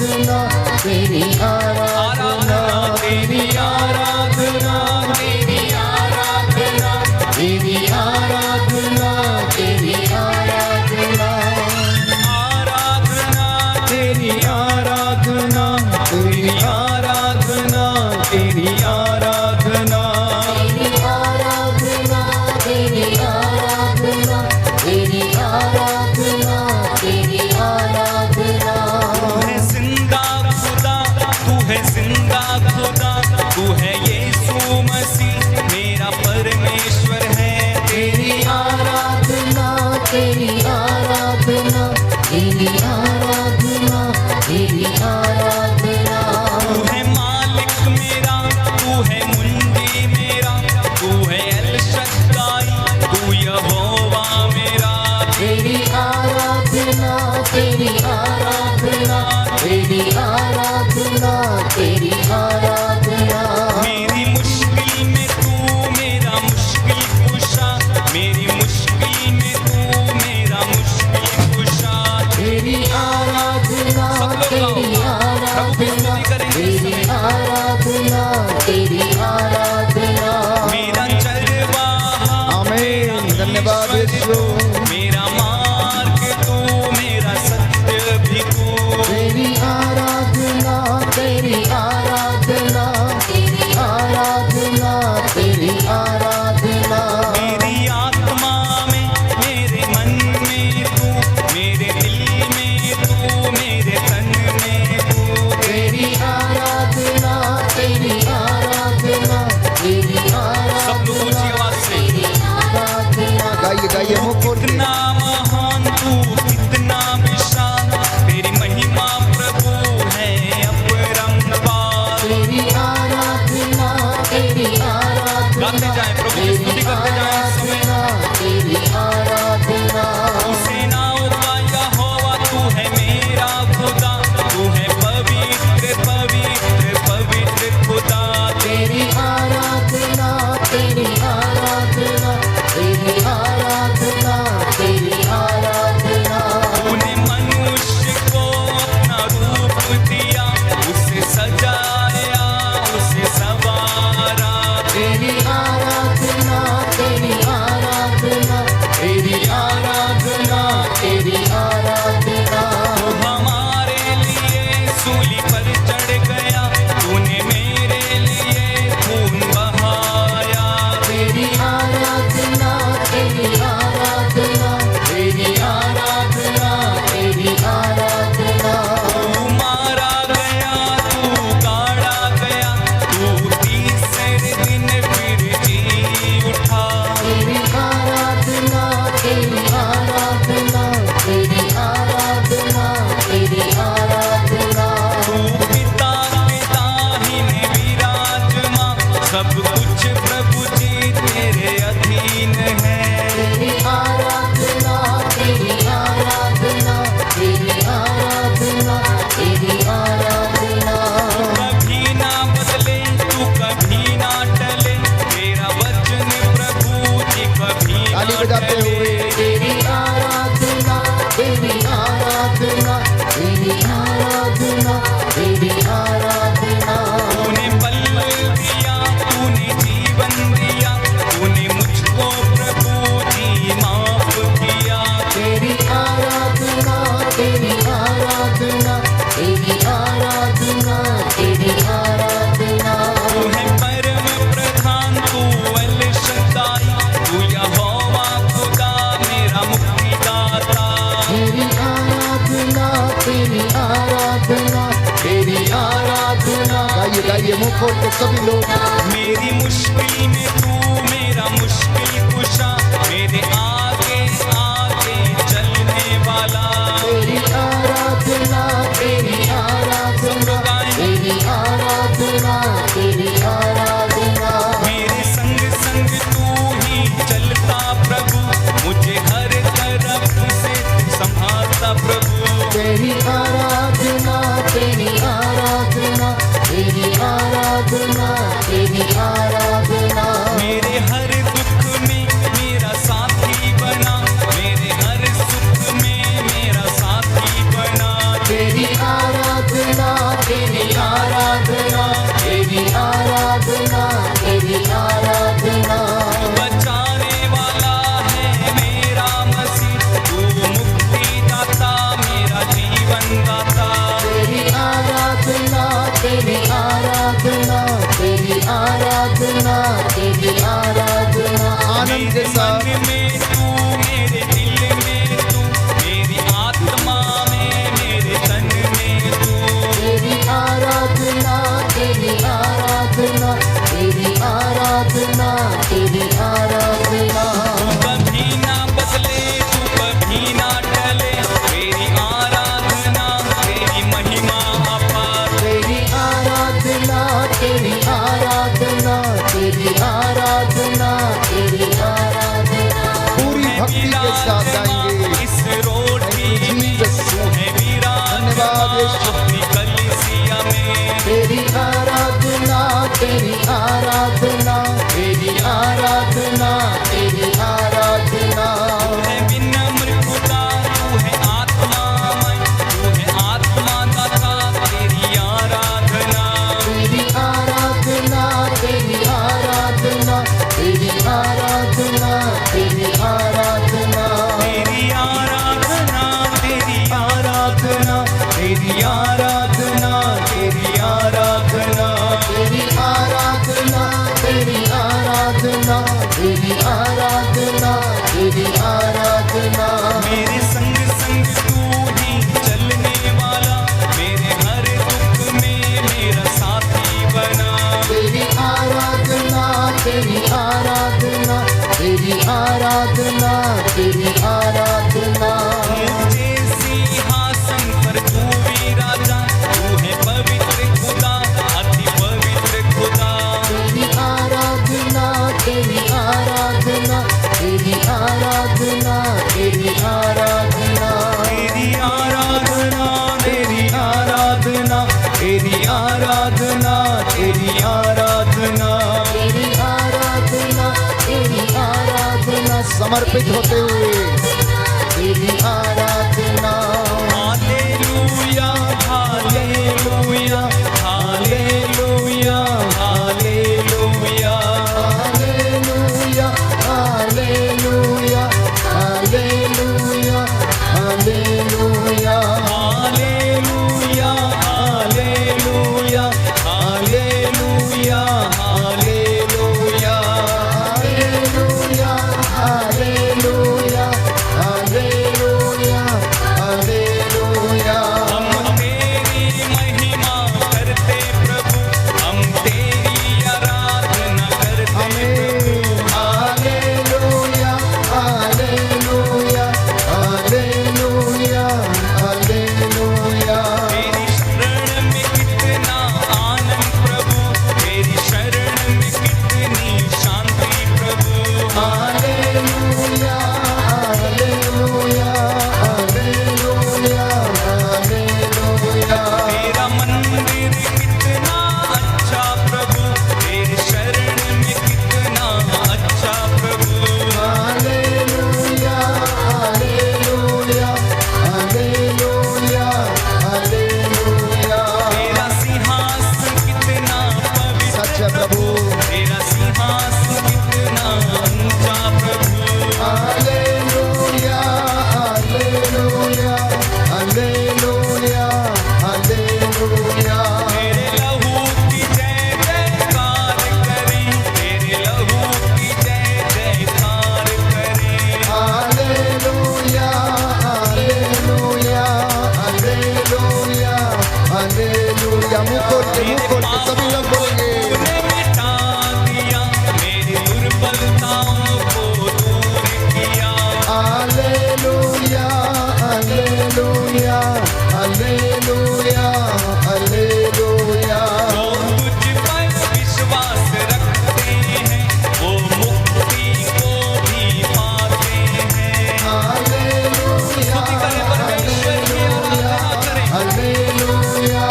आराधना तेरी आराधना तेरी आराधना तेरी आराधना तेरी आराधना तेरी आराधना आराधना तेरी आराधना तेरी आराधना तेरी आराधना तेरी आराधना तेरी आराधना तेरी आराधना तेरी आराधना तू है जिंदा खुदा तू है जिंदा खुदा तू है यीशु मसीह मेरा परमेश्वर है तेरी आराधना तेरी आराधना तेरी आराधना तेरी आराधना तू है मालिक मेरा तू है मुंडी मेरा तू है एल शद्दाई तू यहोवा मेरा तेरी आराधना तेरी आराधना तेरी आराधना तेरी आराधना मेरी मुश्किल में तू मेरा मुश्किल कुशा मेरी मुश्किल में तू मेरा मुश्किल कुशा तेरी आराधना तेरी आराधना तेरी आराधना तेरी आराधना मेरा चरवाहा आमीन धन्यवाद यीशु मेरा मार्ग तू मेरा सत्य भी तू तेरी आराधना तेरी आराधना तेरी आराधना तेरी आराधना मेरी आत्मा में मेरे मन में तू मेरे दिल में तू मेरे तन में तू तेरी आराधना तेरी आराधना तेरी सब लोग ऊंची आवाज से आराधना गाइए गाइए मुख खोल के कितना महान तू कितना विशाल तेरी महिमा प्रभु है अपरंपार तेरी आराधना तेरी आराधना गाते जाएं प्रभु की स्तुति करते जाएं इस समय तेरी आराधना तू सेनाओं का यहोवा तू है मेरा खुदा तू है पवित्र पवित्र पवित्र खुदा तेरी आराधना तेरी आराधना तेरी आराधना तेरी आराधना तूने मनुष्य को अपना रूप दिया उसे सजाया उसे संवारा तेरी आराधना तेरी आराधना तेरी आराधना तेरी आराधना तू हमारे लिए सूली पर चढ़ गया तूने मेरे लिए खून बहाया तेरी आराधना तेरी आराधना तेरी आराधना तेरी आराधना तू मारा गया तू गाड़ा गया तू तीसरे दिन फिर जी उठा तेरी आराधना तेरी आराधना तेरी आराधना तेरी आराधना तू पिता के दाहिने विराजमान सब कुछ प्रभु जी तेरे अधीन है तेरी आराधना तेरी आराधना तेरी आराधना तेरी आराधना कभी ना बदले तू कभी ना टले तेरा वचन प्रभु जी कभी ना टले तेरी आराधना तेरी आराधना तेरी आराधना तेरी आराधना तूने बल दिया तूने जीवन दिया तूने मुझको प्रभु जी माफ किया तेरी आराधना तेरी आराधना तेरी आराधना तेरी आराधना तू है परम प्रधान तू एल शद्दाई तू यहोवा खुदा मेरा मुक्तिदाता तेरी आराधना तेरी आराधना तेरी आराधना गाइए गाइए मुंह खोल के सभी लोग मेरी मुश्किल में तू मेरा मुश्किल कुशा मेरे आगे आगे चलने वाला तेरी आराधना तेरी आराधना तेरी आराधना तेरी आराधना मेरे संग संग तू ही चलता प्रभु मुझे हर तरफ से संभालता प्रभु तेरी आराधना तेरी आराधना तेरी आराधना तेरी आराधना मेरे हर दुख में मेरा साथी तेरी आराधना, तेरी आराधना, तेरी आराधना। आनंद के साथ मेरे मन में तू, मेरे दिल में तू, मेरी आत्मा में, मेरे तन में तू। तेरी आराधना, तेरी आराधना, तेरी आराधना, तेरी आराधना। कभी ना बदले, तू कभी ना टले, तेरी आराधना, तेरी महिमा अपार। तेरी आराधना, तेरी आराधना, तेरी आराधना, तेरी आराधना। पूरी भक्ति के साथ गाएंगे। इस रोटी में तू है विराजमान धन्यवाद यीशु। अपनी कलीसिया में। तेरी आराधना, तेरी आराधना, तेरी आराधना, तेरी आराधना। तू है विनम्र खुदा, तू है आत्मामय, तू है आत्मा दाता, तेरी आराधना। तेरी आराधना, तेरी आराधना, तेरी आराधना, तेरी आराधना। तेरी आराधना, तेरी आराधना, तेरी आराधना, तेरी आराधना। तेरी आराधना, तेरी आराधना, तेरी आराधना, तेरी आराधना। मेरे संग संग तू ही चलने वाला, मेरे हर दुख में मेरा साथी बना। तेरी आराधना, तेरी आराधना, तेरी आराधना, तेरी आराधना। मुझे सिंहासन पर तू विराजा, तू है पवित्र खुदा, अति पवित्र खुदा। तेरी आराधना, तेरी आराधना, तेरी आराधना, तेरी आराधना। तेरी आराधना, तेरी आराधना, तेरी आराधना, तेरी आराधना। तेरी आराधना, तेरी आराधना। समर्पित होते हुए तेरी आराधना। हालेलुया, हालेलुया, हालेलुया, हालेलुया। हालेलुया, हालेलुया, हालेलुया, हालेलुया। हालेलुया, हालेलुया, हालेलुया, हालेलुया। हालेलुया, हालेलुया, हालेलुया, हालेलुया। हम तेरी महिमा करते प्रभु, हम तेरी आराधना करते प्रभु। हालेलुया, हालेलुया, हालेलुया, हालेलुया। तेरी शरण में कितना आनंद प्रभु, तेरी शरण में कितनी शांति प्रभु। हालेलुया, हालेलुया, हालेलुया, हालेलुया। तेरा मंदिर कितना अच्छा प्रभु, तेरी शरण में कितना अच्छा प्रभु। हालेलुया, हालेलुया, हालेलुया, हालेलुया। तेरा सिंहासन कितना सच पवित्र है प्रभु। तेरा सिंहासन कितना ऊंचा प्रभु। हालेलुया, हालेलुया, हालेलुया, हालेलुया। तेरे लहू की जय जयकार करें, तेरे लहू की जय जयकार करें। हालेलुया, हालेलुया, हालेलुया, हालेलुया। मुंह खोल के सभी लोग बोलेंगे। तूने मिटा दिया, मेरी दुर्बलताओं को दूर किया। हालेलुया, हालेलुया, हालेलुया, हालेलुया। जो तुझ पर विश्वास रखते हैं, वो मुक्ति को भी पाते हैं। हालेलुया, स्तुति करें परमेश्वर की, आराधना करें। हालेलुया,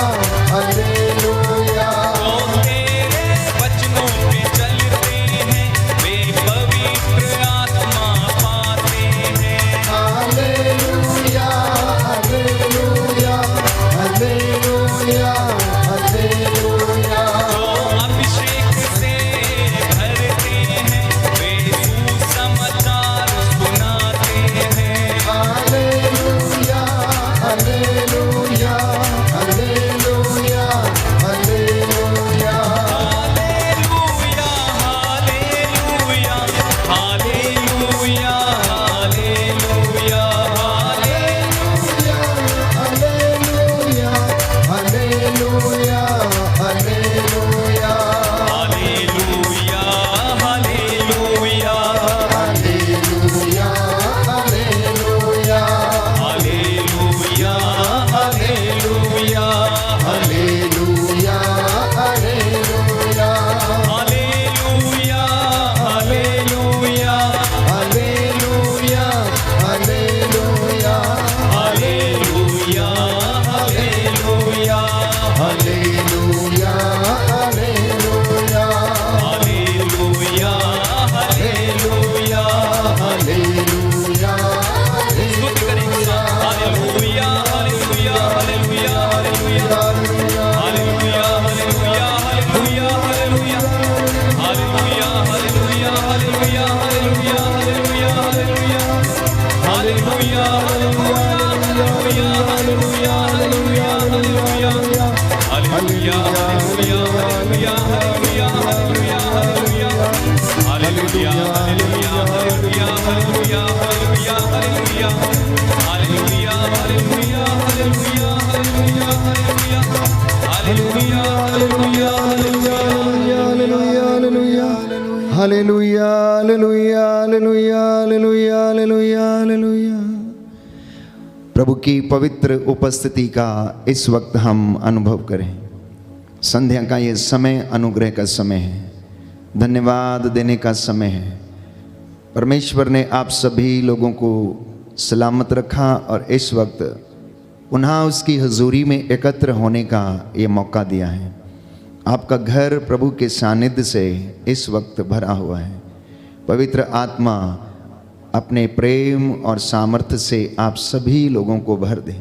हालेलुया। जो तेरे वचनों पे चलते हैं, वे पवित्र आत्मा पाते हैं। हालेलुया, हालेलुया, हालेलुया, हालेलुया। जो अभिषेक से भरते हैं, वे सुसमाचार सुनाते हैं। हालेलुया, हालेलुया, हालेलुया, हालेलुया। हालेलुया हालेलुया हालेलुया हालेलुया हालेलुया हालेलुया। प्रभु की पवित्र उपस्थिति का इस वक्त हम अनुभव करें। संध्या का ये समय अनुग्रह का समय है, धन्यवाद देने का समय है। परमेश्वर ने आप सभी लोगों को सलामत रखा और इस वक्त पुनः उसकी हजूरी में एकत्र होने का ये मौका दिया है। आपका घर प्रभु के सानिध्य से इस वक्त भरा हुआ है। पवित्र आत्मा अपने प्रेम और सामर्थ्य से आप सभी लोगों को भर दे।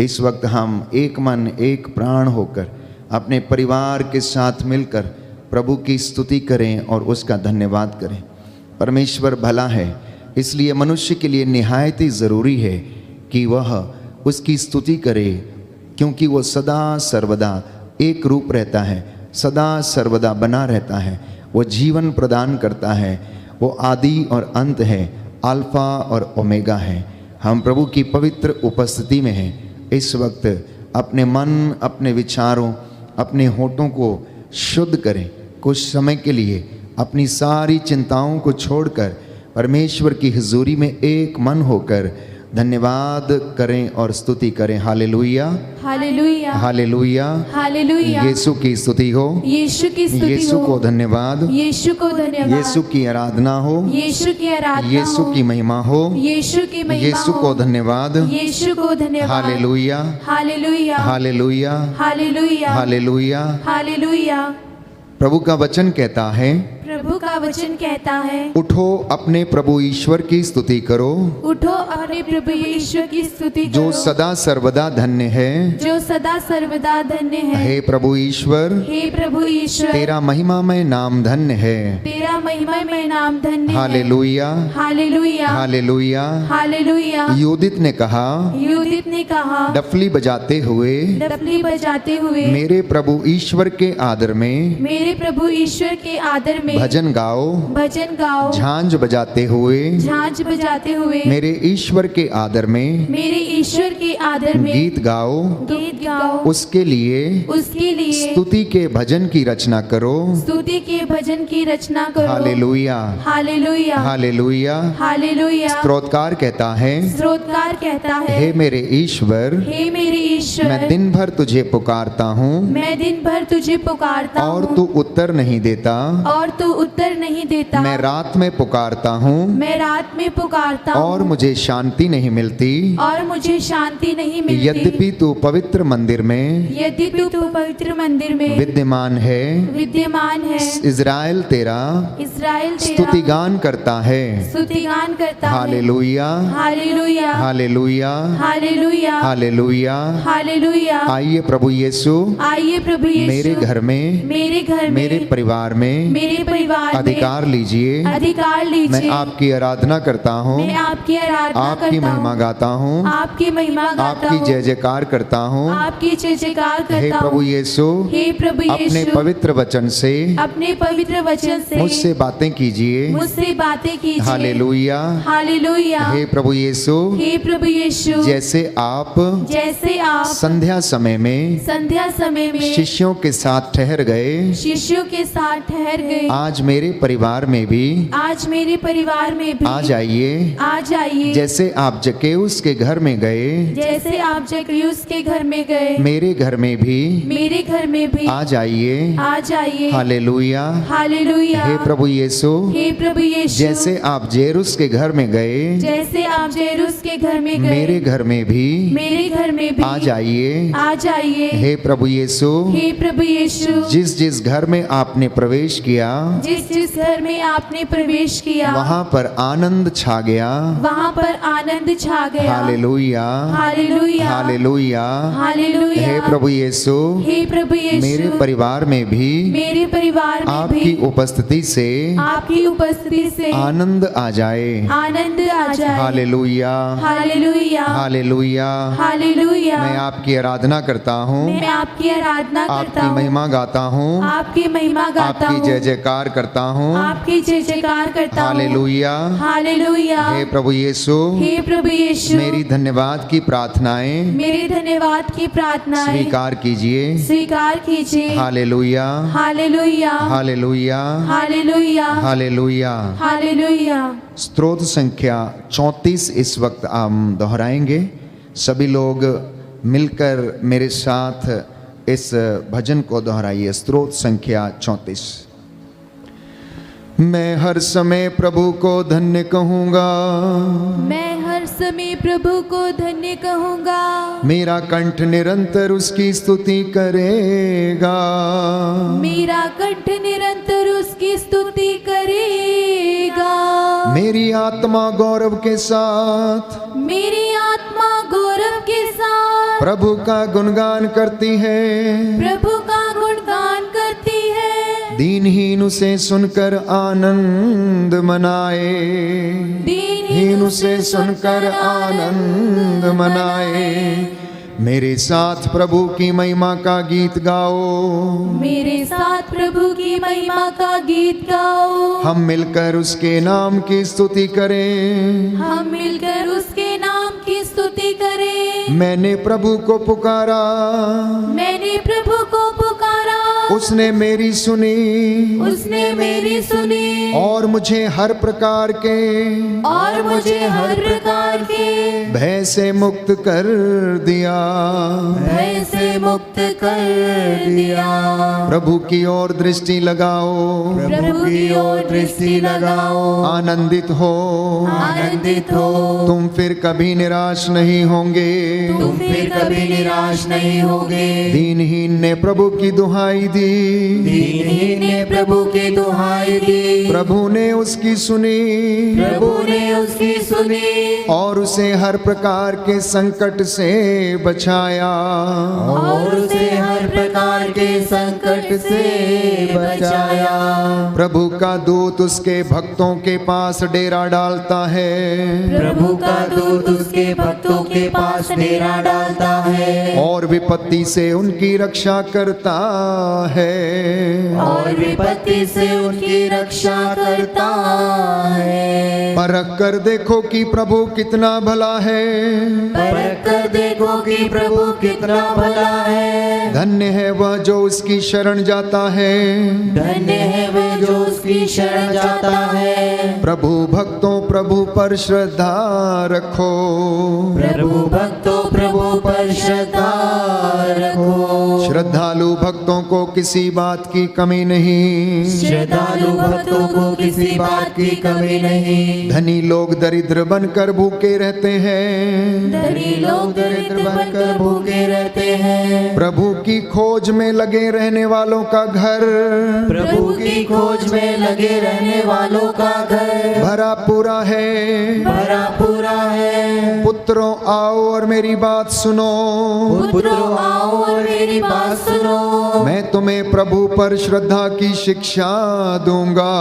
इस वक्त हम एक मन एक प्राण होकर अपने परिवार के साथ मिलकर प्रभु की स्तुति करें और उसका धन्यवाद करें। परमेश्वर भला है, इसलिए मनुष्य के लिए निहायत ही ज़रूरी है कि वह उसकी स्तुति करे, क्योंकि वो सदा सर्वदा एक रूप रहता है, सदा सर्वदा बना रहता है। वो जीवन प्रदान करता है, वो आदि और अंत है, अल्फा और ओमेगा है। हम प्रभु की पवित्र उपस्थिति में हैं। इस वक्त अपने मन, अपने विचारों, अपने होठों को शुद्ध करें। कुछ समय के लिए अपनी सारी चिंताओं को छोड़कर परमेश्वर की हुजूरी में एक मन होकर धन्यवाद करें और स्तुति करें। हालेलुया हालेलुया हालेलुया हालेलुया। यीशु की स्तुति हो, यीशु की स्तुति यीशु हो, को धन्यवाद, यीशु को धन्यवाद, यीशु की आराधना हो, यीशु की आराधना यीशु हो, की महिमा हो, यीशु की महिमा यीशु हो, को धन्यवाद। यीशु को धन्यवाद। हालेलुया हालेलुया हालेलुया हालेलुया हालेलुया। हालेलुया। प्रभु का वचन कहता है, प्रभु का वचन कहता है, उठो अपने प्रभु ईश्वर की स्तुति करो, उठो अपने प्रभु ईश्वर की स्तुति जो करो, सदा सर्वदा धन्य है। जो सदा सर्वदा धन्य है। हे प्रभु ईश्वर, हे प्रभु ईश्वर, तेरा महिमामय नाम धन्य है। तेरा महिमामय नाम धन्य है। हालेलुया हालेलुया हालेलुया। हालेलुया। यूदित ने कहा, यूदित ने कहा, डफली बजाते हुए डफली बजाते हुए मेरे प्रभु ईश्वर के आदर में, मेरे प्रभु ईश्वर के आदर में भजन गाओ, भजन गाओ, झांझ बजाते हुए झांझ बजाते हुए मेरे ईश्वर के आदर में, मेरे ईश्वर के आदर में गीत गाओ, गीत गाओ, उसके लिए उसके लिए स्तुति के भजन की रचना करो। स्तुति के भजन की रचना करो। हालेलुया हालेलुया हालेलुया। हालेलुया। स्तोत्रकार कहता है, स्रोतकार कहता है, हे मेरे ईश्वर, हे मेरे ईश्वर, मैं दिन भर तुझे पुकारता हूँ मैं दिन भर तुझे पुकारता और हूँ तू उत्तर नहीं देता। और तू उत्तर नहीं देता। मैं रात में पुकारता हूँ मैं रात में पुकारता हूँ और मुझे शांति नहीं मिलती। और मुझे शांति नहीं मिलती। यद्यपि तू पवित्र मंदिर में, यद्यपि तू पवित्र मंदिर में विद्यमान है, विद्यमान है, इज़राइल तेरा इस्राएल तेरा स्तुतिगान करता है। स्तुतिगान करता है। हालेलुया हालेलुया हालेलुया हालेलुया हालेलुया। हालेलुया। आइए प्रभु यीशु, आइए प्रभु यीशु, मेरे घर में, मेरे घर में, मेरे परिवार में मेरे परिवार अधिकार लीजिए। में अधिकार लीजिए। मैं आपकी आराधना करता हूँ, मैं आपकी आराधना आपकी करता महिमा हूँ, गाता हूँ, आपकी महिमा गाता आपकी हूँ, जय जयकार करता हूँ। आपकी जय जयकार हे करता प्रभु हूँ। यीशु, हे प्रभु अपने यीशु, पवित्र वचन से अपने पवित्र वचन से मुझसे बातें कीजिए। मुझसे बातें कीजिए। हालेलुया। हालेलुया। हे प्रभु यीशु, हे प्रभु यीशु, जैसे आप जैसे आप संध्या समय में संध्या समय में शिष्यों के साथ ठहर गए, शिष्यों के साथ ठहर गए, आज मेरे परिवार में भी आज मेरे परिवार में भी आ जाइए। आ जाइए। जैसे आप जक्केउस के घर में गए, जैसे आप जक्कैऊस के घर में गए, मेरे घर में भी मेरे घर में भी आ जाइए। आ जाइए। हालेलुया। हालेलुया। हे प्रभु यीशु, हे प्रभु यीशु, जैसे आप जेरुस के घर में गए, जैसे आप जेरूस के घर में गए, मेरे घर में भी मेरे घर में भी आ जाइए। आ जाइए। हे प्रभु यीशु, हे प्रभु यीशु, जिस जिस घर में आपने प्रवेश किया, जिस जिस घर में आपने प्रवेश किया वहां पर आनंद छा गया। वहाँ पर आनंद छा गया। हालेलुया, हालेलुया, हालेलुया। हालेलुया। हे प्रभु यीशु, हे प्रभु यीशु, मेरे परिवार में भी मेरे परिवार में आपकी भी उपस्थिति से आपकी उपस्थिति से आनंद आ जाए। आनंद आ जाए। हालेलुया, हालेलुया, हालेलुया। हालेलुया। मैं आपकी आराधना करता हूँ, मैं आपकी आराधना करता आपकी हूँ, महिमा गाता हूँ, आपकी महिमा गाता आपकी हूँ, जय जयकार करता हूँ। आपकी जय जयकार करता हूँ। हालेलुया। हालेलुया। हे प्रभु यीशु, हे प्रभु यीशु, मेरी धन्यवाद की प्रार्थनाएं मेरी धन्यवाद की प्रार्थनाएं स्वीकार कीजिए। स्वीकार कीजिए। हालेलुया, हालेलुया, हालेलुया, हालेलुया, हालेलुया। हालेलुया। स्तोत्र संख्या 34 इस वक्त हम दोहराएंगे। सभी लोग मिलकर मेरे साथ इस भजन को दोहराइए। स्तोत्र संख्या 34। मैं हर समय प्रभु को धन्य कहूँगा, मैं हर समय प्रभु को धन्य कहूँगा, मेरा कंठ निरंतर उसकी स्तुति करेगा। मेरा कंठ निरंतर उसकी स्तुति करेगा। मेरी आत्मा गौरव के साथ मेरी आत्मा गौरव के साथ प्रभु का गुणगान करती है। प्रभु का गुणगान करती है। दीनहीन उसे सुनकर आनंद मनाए, दीनहीन उसे सुनकर आनंद मनाए। मेरे साथ प्रभु की महिमा का गीत गाओ, मेरे साथ प्रभु की महिमा का गीत गाओ। हम मिलकर उसके नाम की स्तुति करें, हम मिलकर उसके नाम की स्तुति करें। मैंने प्रभु को पुकारा, मैंने प्रभु को पुकारा, उसने मेरी सुनी, उसने मेरी सुनी, और मुझे हर प्रकार के, और मुझे हर प्रकार के भय से मुक्त कर दिया, भय से मुक्त कर दिया। प्रभु की ओर दृष्टि लगाओ, प्रभु की ओर दृष्टि लगाओ, आनंदित हो, आनंदित हो। तुम फिर कभी निराश नहीं होंगे, तुम फिर कभी निराश नहीं होगे। दीनहीन ने प्रभु की दुहाई दी, दीनहीन ने प्रभु की दुहाई दी, प्रभु ने उसकी सुनी, प्रभु ने उसकी सुनी, और उसे हर प्रकार के संकट से बचाया, और उसे हर प्रकार के संकट से बचाया। प्रभु का दूत उसके भक्तों के पास डेरा डालता है, प्रभु का दूत उसके भक्तों के पास डेरा डालता है, और विपत्ति से उनकी रक्षा करता है, और विपत्ति से उनकी रक्षा करता है। परख कर देखो कि प्रभु कितना भला है, परख कर देखो कि प्रभु कितना भला है। धन्य है वह जो उसकी शरण जाता है, धन्य है वह जो उसकी शरण जाता है। प्रभु भक्तों प्रभु पर श्रद्धा रखो, प्रभु भक्तों प्रभु पर श्रद्धा रखो। श्रद्धालु भक्तों को किसी बात की कमी नहीं, श्रद्धालु भक्तों को किसी बात की कमी नहीं। धनी लोग दरिद्र बनकर भूखे रहते हैं, धनी लोग दरिद्र बनकर भूखे रहते हैं। प्रभु की खोज में लगे रहने वालों का घर, प्रभु की खोज में लगे रहने वालों का घर भरा पूरा है। भरा पूरा है। पुत्रों आओ और मेरी बात सुनो, पुत्रों आओ और मेरी बात सुनो। मैं तुम्हें प्रभु पर श्रद्धा की शिक्षा दूंगा,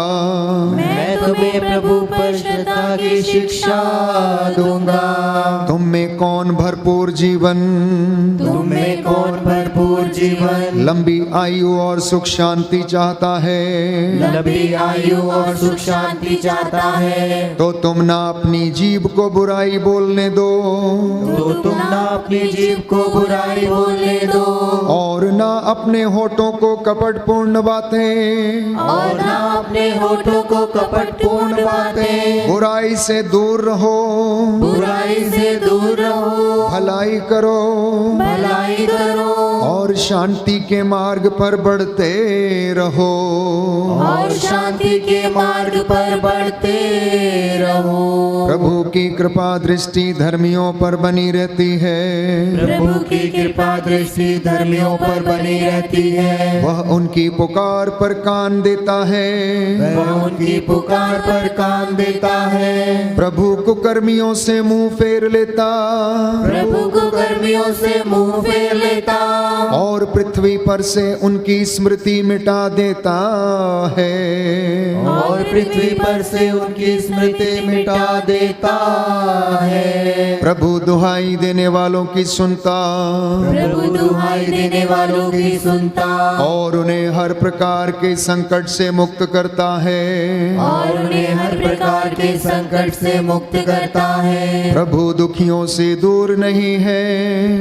मैं तुम्हें प्रभु पर श्रद्धा की शिक्षा दूंगा। तुम में कौन भरपूर जीवन, तुम में कौन भरपूर जीवन, लंबी आयु और सुख शांति चाहता है, लंबी आयु और सुख शांति चाहता है। तो तुम ना अपनी जीभ को बुराई बोलने दो, तो तुम ना अपनी जीभ को बुराई बोलने दो, और ना अपने होठों को कपटपूर्ण बातें, और ना अपने होठों को कपटपूर्ण बातें। बुराई से दूर रहो, बुराई से दूर रहो, भलाई करो, भलाई करो, और शांति के मार्ग पर बढ़ते रहो। और शांति के मार्ग पर बढ़ते रहो। प्रभु की कृपा दृष्टि धर्मियों पर बनी रहती है। प्रभु की कृपा दृष्टि धर्मियों पर बनी रहती है। वह उनकी पुकार पर कान देता है। वह उनकी पुकार पर कान देता है। प्रभु कुकर्मियों से मुंह फेर लेता। प्रभु कुकर्मियों से मुंह फेर लेता। और पृथ्वी पर से उनकी स्मृति मिटा देता है। और पृथ्वी पर से उनकी स्मृति मिटा देता है। प्रभु दुहाई देने वालों की सुनता। प्रभु दुहाई देने वालों की सुनता। और उन्हें हर प्रकार के संकट से मुक्त करता है। और उन्हें हर प्रकार के संकट से मुक्त करता है। प्रभु दुखियों से दूर नहीं है।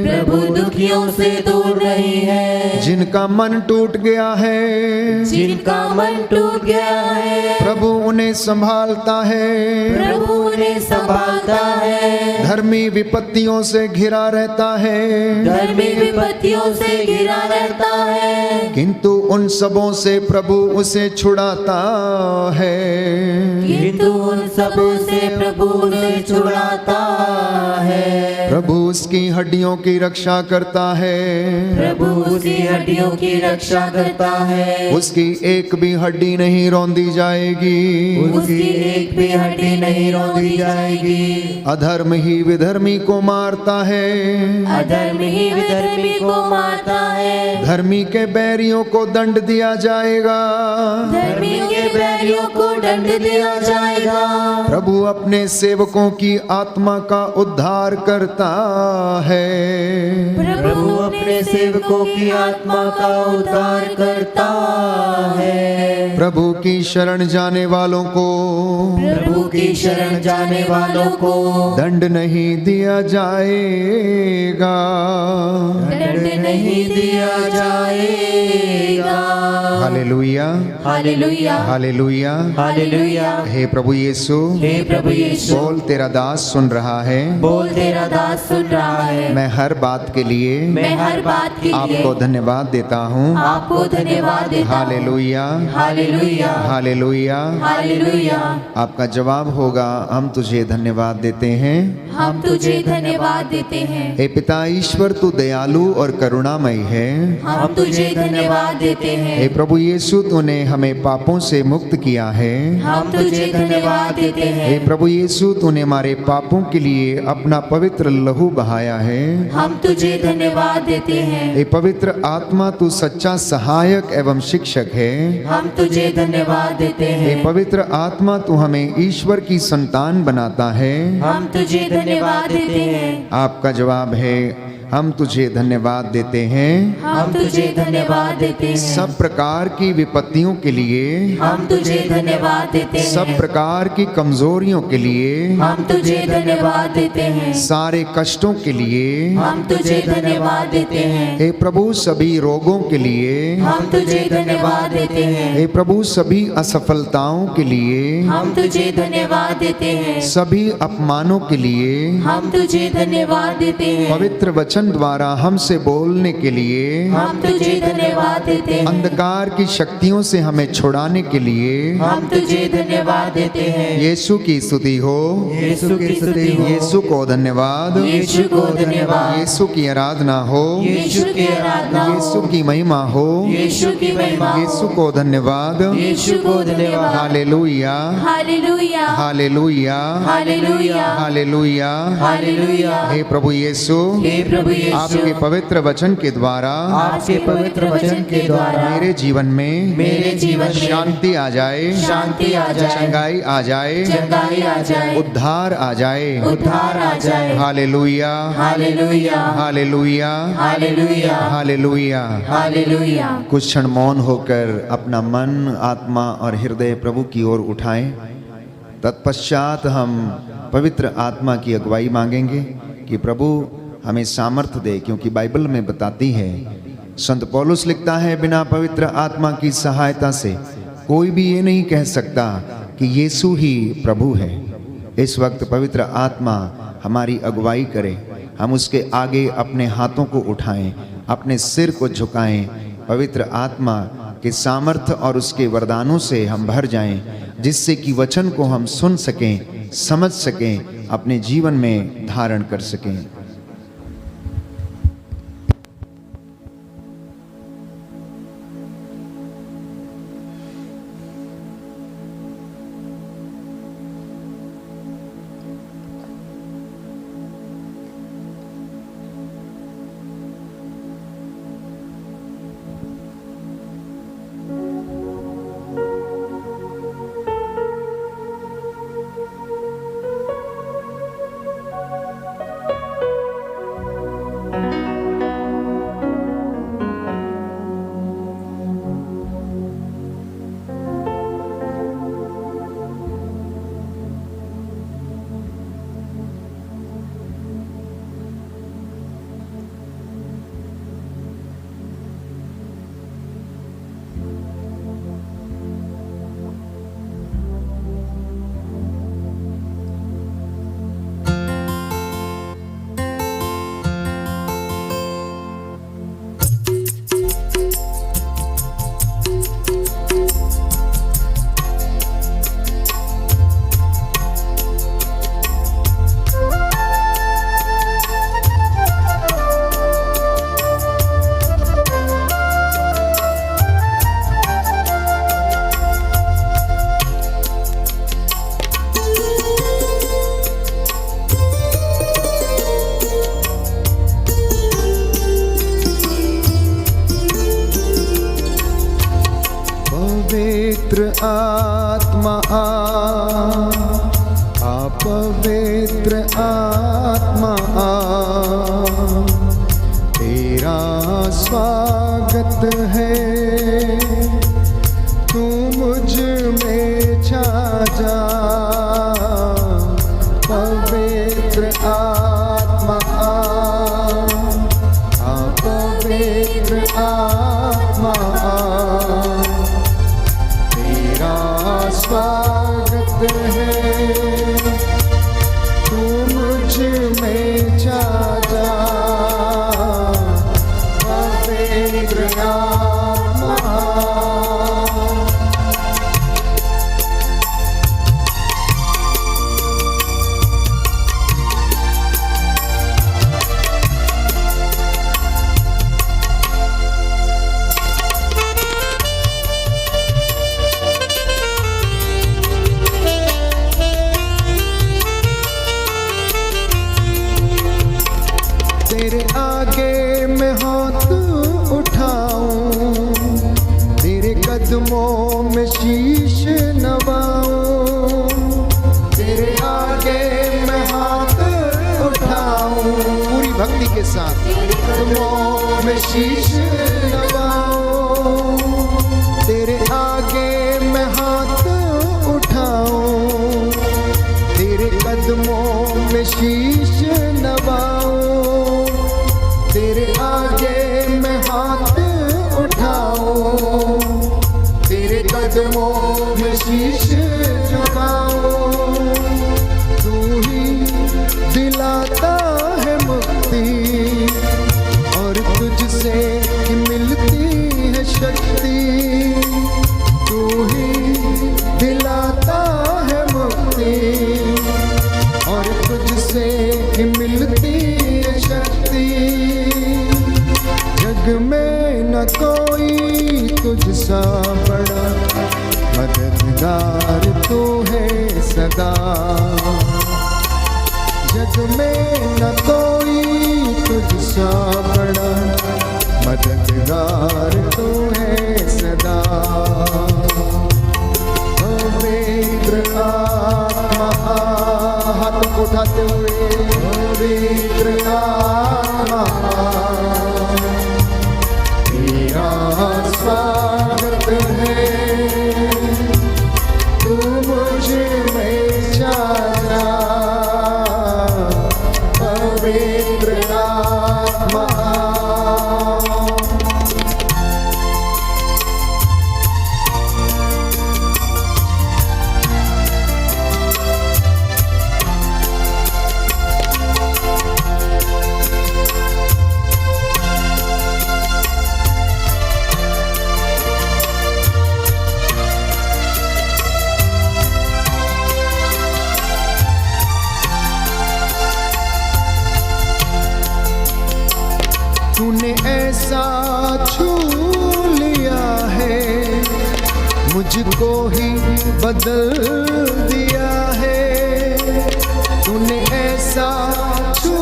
प्रभु दुखियों से दूर नहीं है। जिनका मन टूट गया है। जिनका मन टूट गया है। प्रभु उन्हें संभालता है। प्रभु उन्हें संभालता है। धर्मी विपत्तियों से घिरा रहता है। धर्मी विपत्तियों से घिरा रहता है। किंतु उन सबों से प्रभु उसे छुड़ाता है। किंतु उन सबों से प्रभु उसे छुड़ाता है। प्रभु उसकी हड्डियों की रक्षा करता है। प्रभु उसकी हड्डियों की रक्षा करता है। उसकी एक भी हड्डी नहीं रौंदी जाएगी। उसकी एक भी हड्डी नहीं रौंदी जाएगी। अधर्म ही विधर्मी को मारता है। अधर्म ही विधर्मी को मारता है। धर्मी के बैरियों को दंड दिया जाएगा। धर्मी के बैरियों को दंड दिया जाएगा। प्रभु अपने सेवकों की आत्मा का उद्धार करता है। प्रभु अपने सेवकों की आत्मा का उद्धार करता है। प्रभु की शरण जाने वालों को प्रभु की शरण जाने वालों को दंड नहीं दिया जाएगा। दंड नहीं दिया जाएगा। हालेलुया, हालेलुया, हालेलुया, हालेलुया। हे प्रभु यीशु, हे प्रभु यीशु, बोल तेरा दास सुन रहा है। बोल तेरा दास सुन रहा है। मैं हर बात के लिए मैं हर बात के लिए आपको धन्यवाद देता हूँ। आपको धन्यवाद देता हूँ। हालेलुया, हालेलुया, हालेलुया। हालेलुया। आपका जवाब होगा, हम तुझे धन्यवाद देते हैं। हम तुझे धन्यवाद देते हैं। हे पिता ईश्वर, तू दयालु और करुणामयी है। हम तुझे धन्यवाद देते हैं। हे प्रभु यीशु, तूने हमें पापों से मुक्त किया है। हम तुझे धन्यवाद देते हैं। हे प्रभु यीशु, तूने हमारे पापों के लिए अपना पवित्र लहू बहाया है। हम तुझे धन्यवाद देते हैं। हे पवित्र आत्मा, तू सच्चा सहायक एवं शिक्षक है। हम तुझे धन्यवाद देते हे हैं। पवित्र आत्मा, तू हमें ईश्वर की संतान बनाता है। हम तुझे धन्यवाद देते हैं। आपका जवाब है, हम तुझे धन्यवाद देते हैं। हम तुझे धन्यवाद देते हैं। सब प्रकार की विपत्तियों के लिए, हम तुझे धन्यवाद देते हैं। सब प्रकार की कमजोरियों के लिए, हम तुझे धन्यवाद देते हैं। सारे कष्टों के लिए, हम तुझे धन्यवाद देते हैं। हे प्रभु सभी रोगों के लिए, हम तुझे धन्यवाद देते हैं। हे प्रभु सभी असफलताओं के लिए, हम तुझे धन्यवाद देते हैं। सभी अपमानों के लिए, हम तुझे धन्यवाद देते हैं। पवित्र वचन द्वारा हमसे बोलने के लिए, हम तुझे धन्यवाद देते हैं। अंधकार की शक्तियों से हमें छुड़ाने के लिए, हम तुझे धन्यवाद देते हैं। यीशु की स्तुति हो, यीशु की स्तुति हो। यीशु को धन्यवाद, यीशु को धन्यवाद। यीशु की आराधना हो, यीशु की आराधना हो। यीशु की महिमा हो, यीशु की महिमा हो। यीशु को धन्यवाद। यीशु को धन्यवाद। हालेलुया, हालेलुया, हालेलुया, हालेलुया, हालेलुया। हालेलुया। हे प्रभु यीशु, हे प्रभु यीशु, आपके पवित्र वचन के द्वारा आपके पवित्र वचन के द्वारा मेरे जीवन में मेरे जीवन में शांति आ जाए, शांति आ जाए, चंगाई आ जाए, चंगाई आ जाए, उद्धार आ जाए। उद्धार आ जाए। हालेलुया, हालेलुया, हालेलुया, हालेलुया, हालेलुया। हालेलुया। कुछ क्षण मौन होकर अपना मन, आत्मा और हृदय प्रभु की ओर उठाएं। तत्पश्चात हम पवित्र आत्मा की अगुवाई मांगेंगे कि प्रभु हमें सामर्थ्य दे, क्योंकि बाइबल में बताती है, संत पौलुस लिखता है, बिना पवित्र आत्मा की सहायता से कोई भी ये नहीं कह सकता कि यीशु ही प्रभु है। इस वक्त पवित्र आत्मा हमारी अगुवाई करे, हम उसके आगे अपने हाथों को उठाएं, अपने सिर को झुकाएं, पवित्र आत्मा के सामर्थ्य और उसके वरदानों से हम भर जाएं, जिससे कि वचन को हम सुन सकें, समझ सकें, अपने जीवन में धारण कर सकें। पवित्र आत्मा आ पवित्र आत्मा तेरा स्वागत है, तू मुझ में छा जा। पवित्र आत्मा आ पवित्र आत्मा स्वागत है, तू मुझ में छा जा। पवित्र आत्मा तेरे आगे मैं हाथ उठाऊं, तेरे कदमों में शीश नवाऊं। तेरे आगे मैं हाथ उठाऊं, पूरी भक्ति के साथ तेरे कदमों में शीश नवाऊं। तेरे आगे मैं हाथ उठाऊं, तेरे कदमों में शीश नवाऊं। तेरे आगे मैं हाथ उठाऊं, तेरे कदमों में शीश झुकाऊं। तू ही दिलाता है मुक्ति और तुझसे मिलती है शक्ति। तू ही दिलाता है मुक्ति और तुझसे मिलती है शक्ति। जग में न कोई तुझसा बड़ा, मददगार तू है सदा। जग में न कोई तुझसा बड़ा, मददगार तू है सदा। पवित्र आत्मा, हाथ को उठाते हुए, पवित्र आत्मा तेरा स्वागत है, तू मुझ में छा जा। पवित्र आत्मा मुझको ही बदल दिया है, तूने ऐसा छू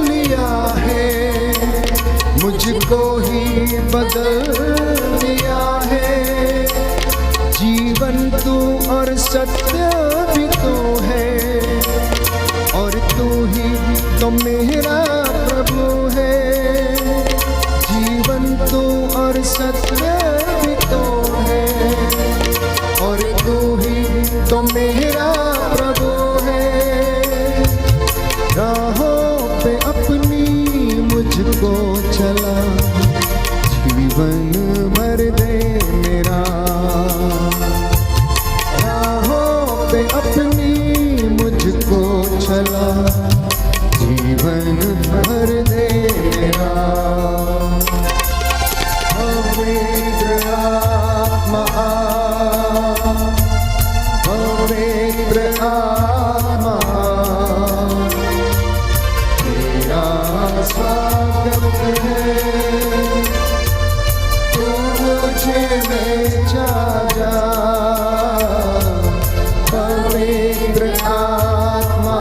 लिया है, मुझको ही बदल दिया है। जीवन तू और सत्य भी तो है, और तू ही तो मेरा प्रभु है। जीवन तू और सत्य भी तो है, और तू ही तो मेरा प्रभु है। राहों पे अपनी मुझको चला, जीवन भर दे मेरा। राहों पे अपनी मुझको चला, जीवन भर दे मेरा। पवित्र आत्मा, पवित्र आत्मा, तेरा स्वागत है, तू मुझे में जा जा। पवित्र आत्मा,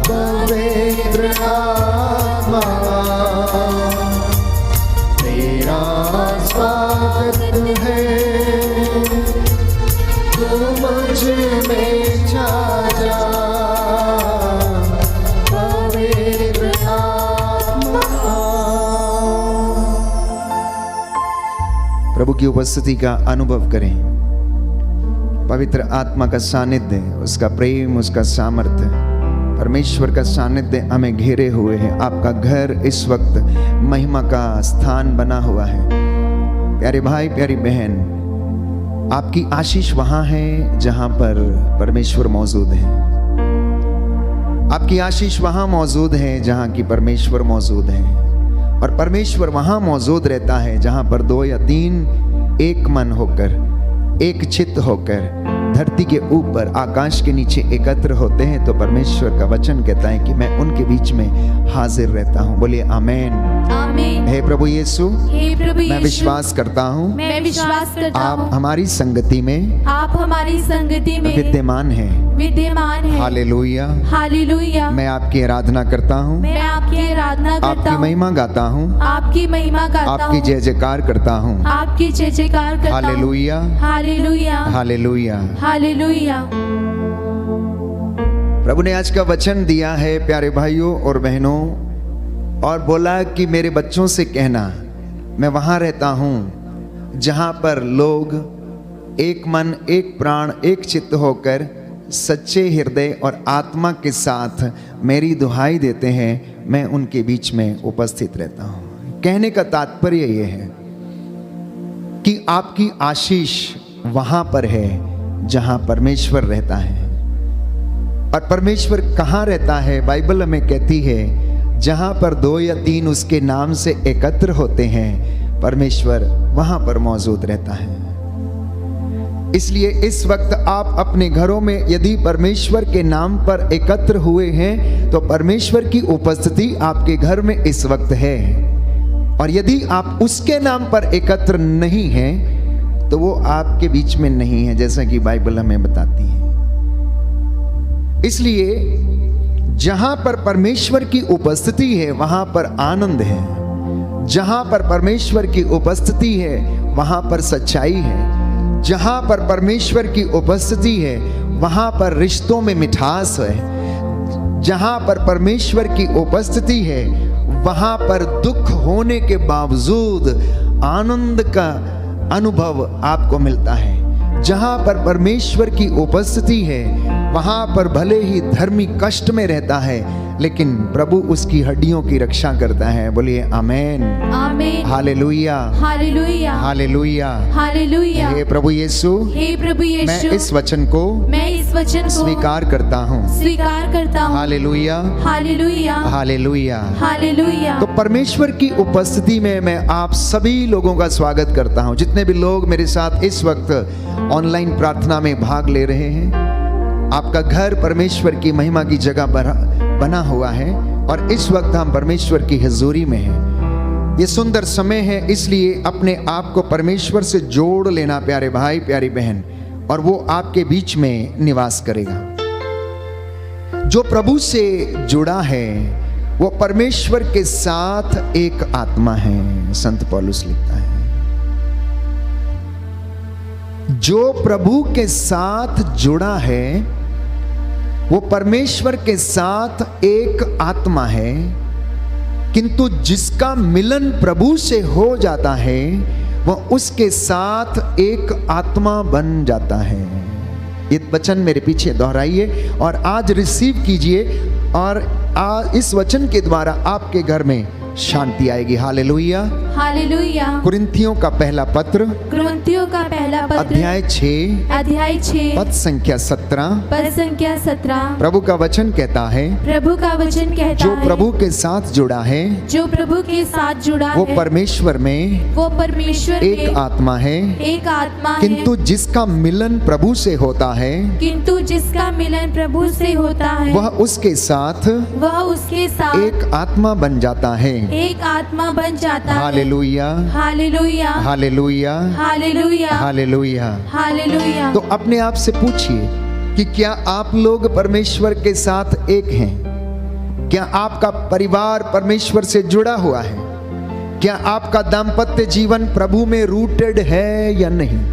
पवित्र आत्मा, तेरा स्वागत है, तू मुझे में जा जा। पवित्र आत्मा। प्रभु की उपस्थिति का अनुभव करें। पवित्र आत्मा का सानिध्य, उसका प्रेम, उसका सामर्थ्य, परमेश्वर का सानिध्य हमें घेरे हुए है। आपका घर इस वक्त महिमा का स्थान बना हुआ है। प्यारे भाई, प्यारी बहन, आपकी आशीष वहां है जहां पर परमेश्वर मौजूद है। आपकी आशीष वहां मौजूद है जहां की परमेश्वर मौजूद है। और परमेश्वर वहां मौजूद रहता है जहां पर 2 या 3 एक मन होकर, एक चित्त होकर धरती के ऊपर, आकाश के नीचे एकत्र होते हैं, तो परमेश्वर का वचन कहता है कि मैं उनके बीच में हाजिर रहता हूँ। बोलिए आमेन। आमीन। हे प्रभु यीशु, हे प्रभु यीशु, मैं विश्वास करता हूँ मैं विश्वास करता आप हूँ हमारी संगति में, आप हमारी संगति में विद्यमान हैं। विद्यमान है। हालेलुया। हालेलुया। मैं आपकी आराधना करता हूँ, मैं आपकी आराधना करता आपकी हूँ, महिमा गाता हूँ, आपकी महिमा गाता हूँ, आपकी जय जयकार करता हूँ। आपकी जय जयकार करता हूँ। हालेलुया, हालेलुया, हालेलुया। हालेलुया। प्रभु ने आज का वचन दिया है प्यारे भाइयों और बहनों, और बोला कि मेरे बच्चों से कहना, मैं वहां रहता हूं जहां पर लोग एक मन, एक प्राण, एक चित्त होकर सच्चे हृदय और आत्मा के साथ मेरी दुहाई देते हैं। मैं उनके बीच में उपस्थित रहता हूं। कहने का तात्पर्य यह है कि आपकी आशीष वहां पर है जहां परमेश्वर रहता है। और परमेश्वर कहाँ रहता है? बाइबल हमें कहती है जहां पर 2 या 3 उसके नाम से एकत्र होते हैं, परमेश्वर वहां पर मौजूद रहता है। इसलिए इस वक्त आप अपने घरों में यदि परमेश्वर के नाम पर एकत्र हुए हैं, तो परमेश्वर की उपस्थिति आपके घर में इस वक्त है। और यदि आप उसके नाम पर एकत्र नहीं हैं, तो वो आपके बीच में नहीं है, जैसा कि बाइबल हमें बताती है। इसलिए जहां पर परमेश्वर की उपस्थिति है वहां पर आनंद है। जहां पर परमेश्वर की उपस्थिति है वहां पर सच्चाई है। जहां पर परमेश्वर की उपस्थिति है वहां पर रिश्तों में मिठास है। जहां पर परमेश्वर की उपस्थिति है वहां पर दुख होने के बावजूद आनंद का अनुभव आपको मिलता है। जहां पर परमेश्वर की उपस्थिति है वहां पर भले ही धर्मी कष्ट में रहता है, लेकिन प्रभु उसकी हड्डियों की रक्षा करता है। बोलिए आमेन, आमीन, हालेलुया, हालेलुया, हालेलुया, हालेलुया। हे प्रभु यीशु, हे प्रभु यीशु, मैं इस वचन को स्वीकार करता हूँ। स्वीकार करता हूँ। हालेलुया, हालेलुया, हालेलुया, हालेलुया। तो परमेश्वर की उपस्थिति में मैं आप सभी लोगों का स्वागत करता हूं। जितने भी लोग मेरे साथ इस वक्त ऑनलाइन प्रार्थना में भाग ले रहे हैं, आपका घर परमेश्वर की महिमा की जगह पर बना हुआ है और इस वक्त हम परमेश्वर की हुजूरी में हैं। ये सुंदर समय है, इसलिए अपने आप को परमेश्वर से जोड़ लेना प्यारे भाई प्यारी बहन, और वो आपके बीच में निवास करेगा। जो प्रभु से जुड़ा है वो परमेश्वर के साथ एक आत्मा है। संत पौलुस लिखता है, जो प्रभु के साथ जुड़ा है वो परमेश्वर के साथ एक आत्मा है, किंतु जिसका मिलन प्रभु से हो जाता है वह उसके साथ एक आत्मा बन जाता है। ये वचन मेरे पीछे दोहराइए और आज रिसीव कीजिए, और इस वचन के द्वारा आपके घर में शांति आएगी। Hallelujah, hallelujah. कुरिन्थियों का पहला पत्र, कुरिन्थियों का पहला पत्र, अध्याय 6 पद संख्या 17। प्रभु का वचन कहता है, प्रभु का वचन कहता जो है, प्रभु के साथ जुड़ा है जो प्रभु के साथ जुड़ा वो है परमेश्वर में वो परमेश्वर एक में आत्मा है, एक आत्मा है। किंतु जिसका मिलन प्रभु से होता है किंतु जिसका मिलन प्रभु से होता है वह उसके साथ एक आत्मा बन जाता है। एक आत्मा बन जाता है। हालेलुया, हालेलुया, हालेलुया, हालेलुया, हालेलुया। हालेलुया। तो अपने आप से पूछिए कि क्या आप लोग परमेश्वर के साथ एक हैं? क्या आपका परिवार परमेश्वर से जुड़ा हुआ है? क्या आपका दाम्पत्य जीवन प्रभु में रूटेड है या नहीं?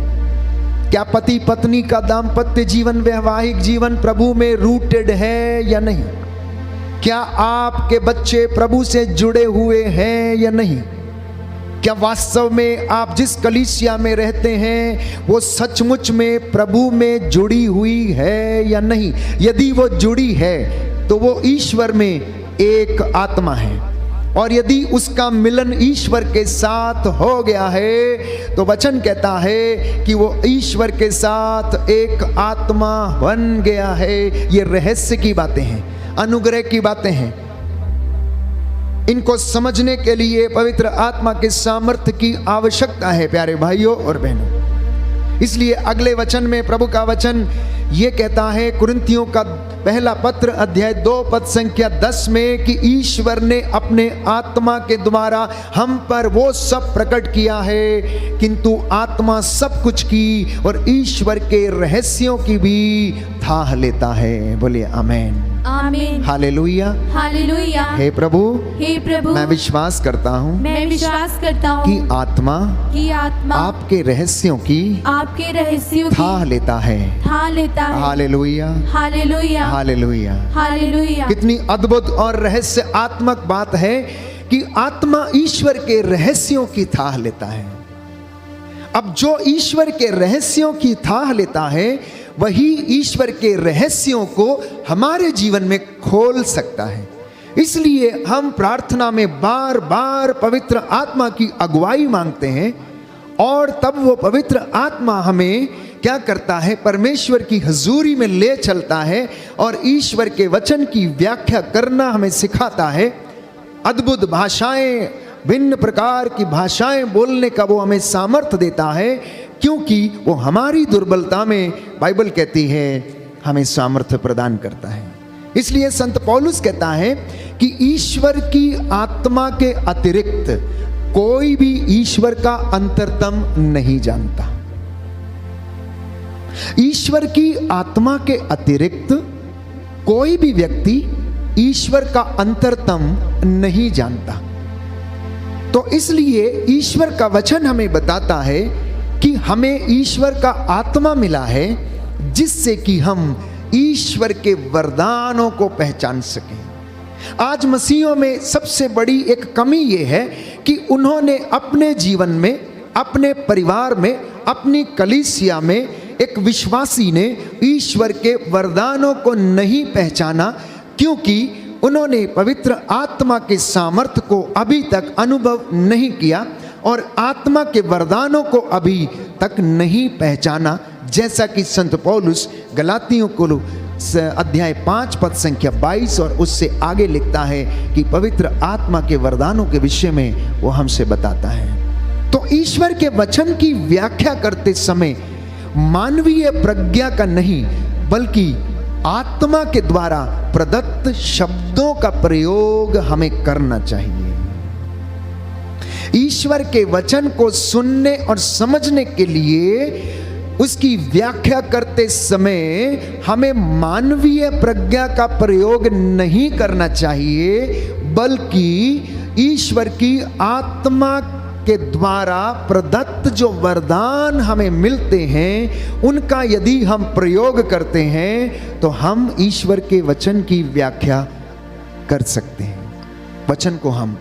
क्या पति पत्नी का दाम्पत्य जीवन, वैवाहिक जीवन प्रभु में रूटेड है या नहीं? क्या आपके बच्चे प्रभु से जुड़े हुए हैं या नहीं? क्या वास्तव में आप जिस कलीसिया में रहते हैं वो सचमुच में प्रभु में जुड़ी हुई है या नहीं? यदि वो जुड़ी है तो वो ईश्वर में एक आत्मा है, और यदि उसका मिलन ईश्वर के साथ हो गया है तो वचन कहता है कि वो ईश्वर के साथ एक आत्मा बन गया है। ये रहस्य की बातें हैं, अनुग्रह की बातें हैं। इनको समझने के लिए पवित्र आत्मा के सामर्थ्य की आवश्यकता है प्यारे भाइयों और बहनों। इसलिए अगले वचन में प्रभु का वचन ये कहता है, कुरिन्थियों का पहला पत्र अध्याय 2 पद संख्या 10 में, कि ईश्वर ने अपने आत्मा के द्वारा हम पर वो सब प्रकट किया है, किंतु आत्मा सब कुछ की और ईश्वर के रहस्यों की भी थाह लेता है। बोलिए आमीन, आमीन, हालेलुया, हालेलुया। हे प्रभु, हे प्रभु, मैं विश्वास करता हूँ कि आत्मा आपके रहस्यों की थाह लेता है। हालेलुया, हालेलुया, हालेलुया, हालेलुया। कितनी अद्भुत और रहस्यात्मक बात है कि आत्मा ईश्वर के रहस्यों की थाह लेता है। अब जो ईश्वर के रहस्यों की थाह लेता है वही ईश्वर के रहस्यों को हमारे जीवन में खोल सकता है। इसलिए हम प्रार्थना में बार बार पवित्र आत्मा की अगुवाई मांगते हैं, और तब वो पवित्र आत्मा हमें क्या करता है, परमेश्वर की हजूरी में ले चलता है और ईश्वर के वचन की व्याख्या करना हमें सिखाता है। अद्भुत भाषाएं, भिन्न प्रकार की भाषाएं बोलने का वो हमें सामर्थ्य देता है, क्योंकि वो हमारी दुर्बलता में, बाइबल कहती है, हमें सामर्थ्य प्रदान करता है। इसलिए संत पौलुस कहता है कि ईश्वर की आत्मा के अतिरिक्त कोई भी ईश्वर का अंतरतम नहीं जानता। ईश्वर की आत्मा के अतिरिक्त कोई भी व्यक्ति ईश्वर का अंतरतम नहीं जानता। तो इसलिए ईश्वर का वचन हमें बताता है कि हमें ईश्वर का आत्मा मिला है, जिससे कि हम ईश्वर के वरदानों को पहचान सकें। आज मसीहों में सबसे बड़ी एक कमी यह है कि उन्होंने अपने जीवन में, अपने परिवार में, अपनी कलीसिया में एक विश्वासी ने ईश्वर के वरदानों को नहीं पहचाना, क्योंकि उन्होंने पवित्र आत्मा के सामर्थ्य को अभी तक अनुभव नहीं किया और आत्मा के वरदानों को अभी तक नहीं पहचाना। जैसा कि संत पौलुस गलातियों को अध्याय 5 पद संख्या 22 और उससे आगे लिखता है कि पवित्र आत्मा के वरदानों के विषय में वो हमसे बताता है। तो ईश्वर के वचन की व्याख्या करते समय मानवीय प्रज्ञा का नहीं, बल्कि आत्मा के द्वारा प्रदत्त शब्दों का प्रयोग हमें करना चाहिए। ईश्वर के वचन को सुनने और समझने के लिए उसकी व्याख्या करते समय हमें मानवीय प्रज्ञा का प्रयोग नहीं करना चाहिए, बल्कि ईश्वर की आत्मा के द्वारा प्रदत्त जो वरदान हमें मिलते हैं उनका यदि हम प्रयोग करते हैं तो हम ईश्वर के वचन की व्याख्या कर सकते हैं, वचन को हम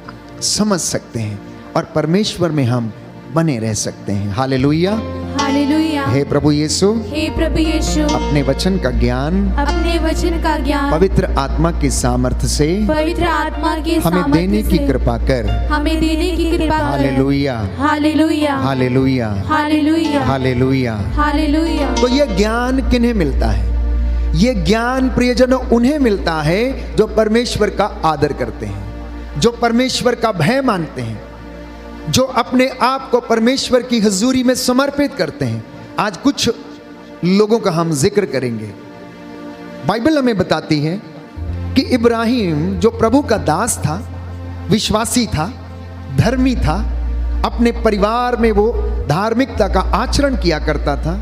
समझ सकते हैं और परमेश्वर में हम बने रह सकते हैं। हालेलुया, हालेलुया। हे प्रभु यीशु, हे प्रभु यीशु, अपने वचन का ज्ञान अपने वचन का ज्ञान पवित्र आत्मा के सामर्थ्य से पवित्र आत्मा के हमें सामर्थ्य देने की से कृपा कर। हमें देने की कृपा कर। हालेलुया, हालेलुया, हालेलुया, हालेलुया, हालेलुया। हालेलुया। तो यह ज्ञान किन्हें मिलता है? यह ज्ञान प्रियजनों उन्हें मिलता है जो परमेश्वर का आदर करते हैं, जो परमेश्वर का भय मानते हैं, जो अपने आप को परमेश्वर की हुजूरी में समर्पित करते हैं। आज कुछ लोगों का हम जिक्र करेंगे। बाइबल हमें बताती है कि इब्राहिम जो प्रभु का दास था, विश्वासी था, धर्मी था, अपने परिवार में वो धार्मिकता का आचरण किया करता था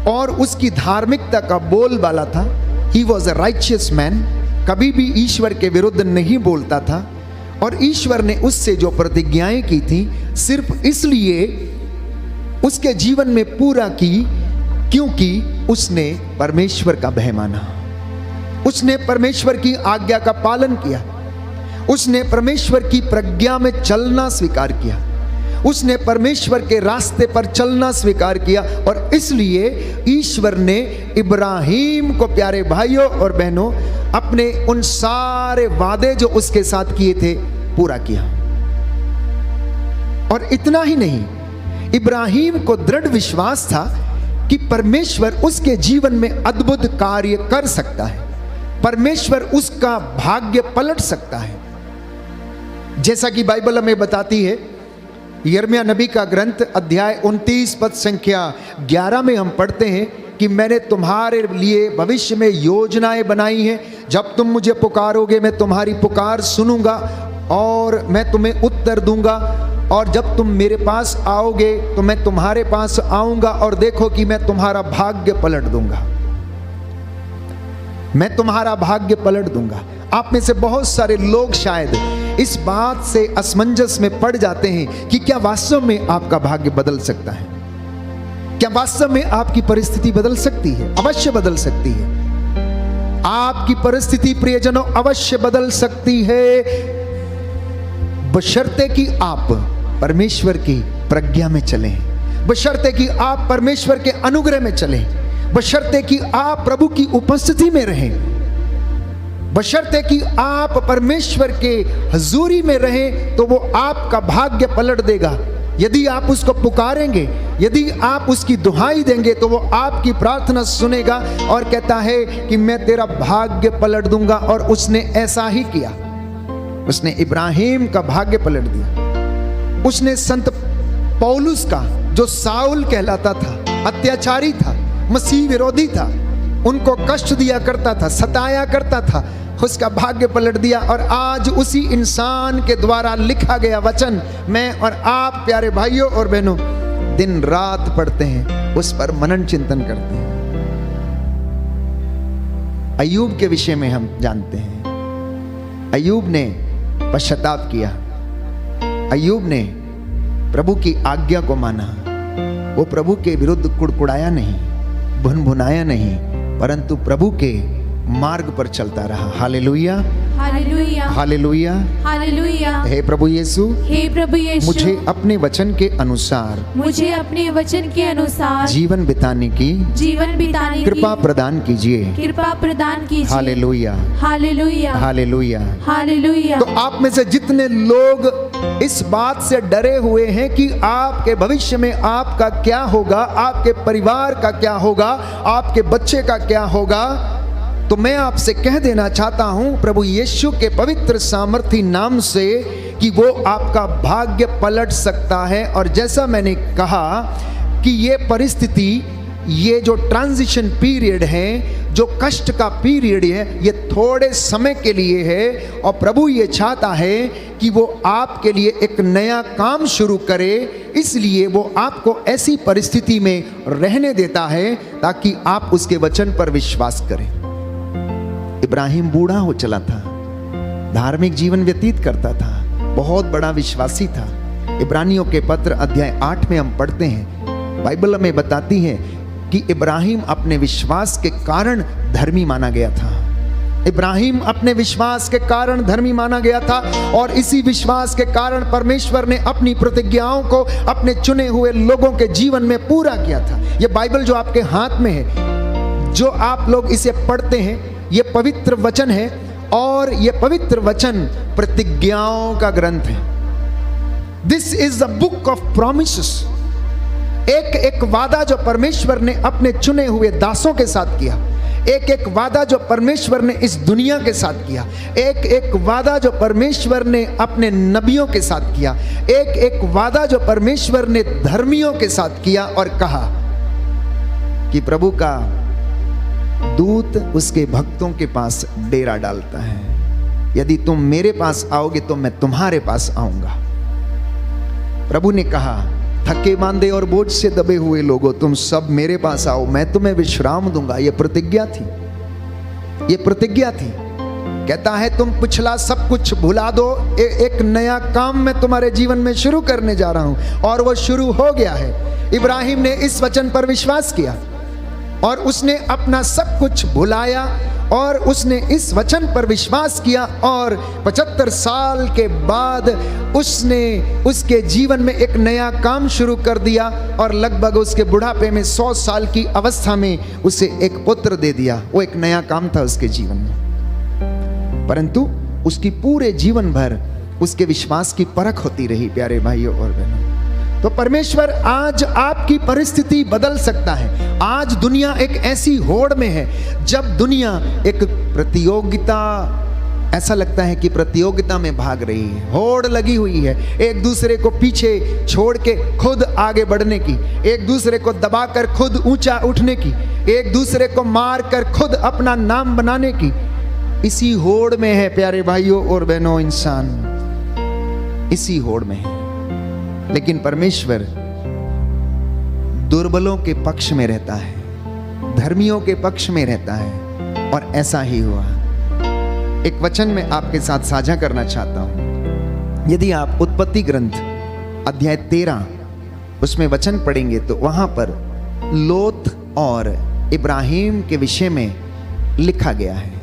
और उसकी धार्मिकता का बोलबाला था। He was a righteous man, कभी भी ईश्वर के विरुद्ध नहीं बोलता था और ईश्वर ने उससे जो प्रतिज्ञाएं की थी सिर्फ इसलिए उसके जीवन में पूरा की क्योंकि उसने परमेश्वर का भय माना, उसने परमेश्वर की आज्ञा का पालन किया, उसने परमेश्वर की प्रज्ञा में चलना स्वीकार किया, उसने परमेश्वर के रास्ते पर चलना स्वीकार किया और इसलिए ईश्वर ने इब्राहिम को, प्यारे भाइयों और बहनों, अपने उन सारे वादे जो उसके साथ किए थे पूरा किया। और इतना ही नहीं, इब्राहिम को दृढ़ विश्वास था कि परमेश्वर उसके जीवन में अद्भुत कार्य कर सकता है, परमेश्वर उसका भाग्य पलट सकता है। जैसा कि बाइबल हमें बताती है, यिर्मयाह नबी का ग्रंथ अध्याय 29 पद संख्या 11 में हम पढ़ते हैं कि मैंने तुम्हारे लिए भविष्य में योजनाएं बनाई हैं, जब तुम मुझे पुकारोगे मैं तुम्हारी पुकार सुनूंगा और मैं तुम्हें उत्तर दूंगा, और जब तुम मेरे पास आओगे तो मैं तुम्हारे पास आऊंगा और देखो कि मैं तुम्हारा भाग्य पलट दूंगा, मैं तुम्हारा भाग्य पलट दूंगा। आप में से बहुत सारे लोग शायद इस बात से असमंजस में पड़ जाते हैं कि क्या वास्तव में आपका भाग्य बदल सकता है, क्या वास्तव में आपकी परिस्थिति बदल सकती है? अवश्य बदल सकती है। आपकी परिस्थिति प्रियजनों अवश्य बदल सकती है, बशर्ते कि आप परमेश्वर की प्रज्ञा में चलें, बशर्ते कि आप परमेश्वर के अनुग्रह में चलें, बशर्ते कि आप प्रभु की उपस्थिति में रहें, बशर्ते कि आप परमेश्वर के हुजूरी में रहें, तो वो आपका भाग्य पलट देगा। यदि आप उसको पुकारेंगे, यदि आप उसकी दुहाई देंगे, तो वो आपकी प्रार्थना सुनेगा और कहता है कि मैं तेरा भाग्य पलट दूंगा। और उसने ऐसा ही किया, उसने इब्राहिम का भाग्य पलट दिया। उसने संत पौलुस का, जो साउल कहलाता था, अत्याचारी था, मसीह विरोधी था, उनको कष्ट दिया करता था, सताया करता था, उसका भाग्य पलट दिया। और आज उसी इंसान के द्वारा लिखा गया वचन मैं और आप प्यारे भाइयों और बहनों दिन रात पढ़ते हैं, उस पर मनन चिंतन करते हैं। अय्यूब के विषय में हम जानते हैं, अय्यूब ने पश्चाताप किया, अय्यूब ने प्रभु की आज्ञा को माना, वो प्रभु के विरुद्ध कुड़कुड़ाया नहीं, भुनभुनाया नहीं, परंतु प्रभु के मार्ग पर चलता रहा। हालेलुया, हालेलुया, हालेलुया, हालेलुया। हे प्रभु यीशु, हे प्रभु यीशु, मुझे अपने वचन के अनुसार, मुझे अपने वचन के अनुसार जीवन बिताने की कृपा प्रदान कीजिए। कृपा प्रदान कीजिए। हालेलुया, हालेलुया, हालेलुया, हालेलुया। तो आप में से जितने लोग इस बात से डरे हुए हैं कि आपके भविष्य में आपका क्या होगा, आपके परिवार का क्या होगा, आपके बच्चे का क्या होगा, तो मैं आपसे कह देना चाहता हूं प्रभु यीशु के पवित्र सामर्थी नाम से कि वो आपका भाग्य पलट सकता है। और जैसा मैंने कहा कि ये परिस्थिति ये जो ट्रांजिशन पीरियड है, जो कष्ट का पीरियड है, ये थोड़े समय के लिए है। और प्रभु ये चाहता है कि वो आपके लिए एक नया काम शुरू करे, इसलिए वो आपको ऐसी परिस्थिति में रहने देता है ताकि आप उसके वचन पर विश्वास करें। इब्राहिम बूढ़ा हो चला था, धार्मिक जीवन व्यतीत करता था, बहुत बड़ा विश्वासी था। इब्रानियों के पत्र अध्याय 8 में हम पढ़ते हैं, बाइबल हमें बताती है कि इब्राहिम अपने विश्वास के कारण धर्मी माना गया था। इब्राहिम अपने विश्वास के कारण धर्मी माना गया था, और इसी विश्वास के कारण परमेश्वर ने अपनी प्रतिज्ञाओं को अपने चुने हुए लोगों के जीवन में पूरा किया था। यह बाइबल जो आपके हाथ में है, जो आप लोग इसे पढ़ते हैं, ये पवित्र वचन है, और ये पवित्र वचन प्रतिज्ञाओं का ग्रंथ है। This is the book of promises. एक एक वादा जो परमेश्वर ने अपने चुने हुए दासों के साथ किया, एक एक वादा जो परमेश्वर ने इस दुनिया के साथ किया, एक एक वादा जो परमेश्वर ने अपने नबियों के साथ किया, एक एक वादा जो परमेश्वर ने धर्मियों के साथ किया, और कहा कि प्रभु का दूत उसके भक्तों के पास डेरा डालता है। यदि तुम मेरे पास आओगे तो मैं तुम्हारे पास आऊंगा। प्रभु ने कहा, थके मांदे और बोझ से दबे हुए लोगों, तुम सब मेरे पास आओ, मैं तुम्हें विश्राम दूंगा। यह प्रतिज्ञा थी, यह प्रतिज्ञा थी। कहता है तुम पिछला सब कुछ भुला दो, एक नया काम मैं तुम्हारे जीवन में शुरू करने जा रहा हूं, और वो शुरू हो गया है। इब्राहिम ने इस वचन पर विश्वास किया, और उसने अपना सब कुछ भुलाया, और उसने इस वचन पर विश्वास किया, और 75 साल के बाद उसने उसके जीवन में एक नया काम शुरू कर दिया, और लगभग उसके बुढ़ापे में 100 साल की अवस्था में उसे एक पुत्र दे दिया। वो एक नया काम था उसके जीवन में, परंतु उसकी पूरे जीवन भर उसके विश्वास की परख होती रही। प्यारे भाइयों और बहनों, तो परमेश्वर आज आपकी परिस्थिति बदल सकता है। आज दुनिया एक ऐसी होड़ में है, जब दुनिया एक प्रतियोगिता, ऐसा लगता है कि प्रतियोगिता में भाग रही है, होड़ लगी हुई है, एक दूसरे को पीछे छोड़ के खुद आगे बढ़ने की, एक दूसरे को दबाकर खुद ऊंचा उठने की, एक दूसरे को मार कर खुद अपना नाम बनाने की, इसी होड़ में है प्यारे भाइयों और बहनों। इंसान इसी होड़ में है, लेकिन परमेश्वर दुर्बलों के पक्ष में रहता है, धर्मियों के पक्ष में रहता है, और ऐसा ही हुआ। एक वचन में आपके साथ साझा करना चाहता हूं। यदि आप उत्पत्ति ग्रंथ अध्याय 13 उसमें वचन पढ़ेंगे, तो वहां पर लोत और इब्राहिम के विषय में लिखा गया है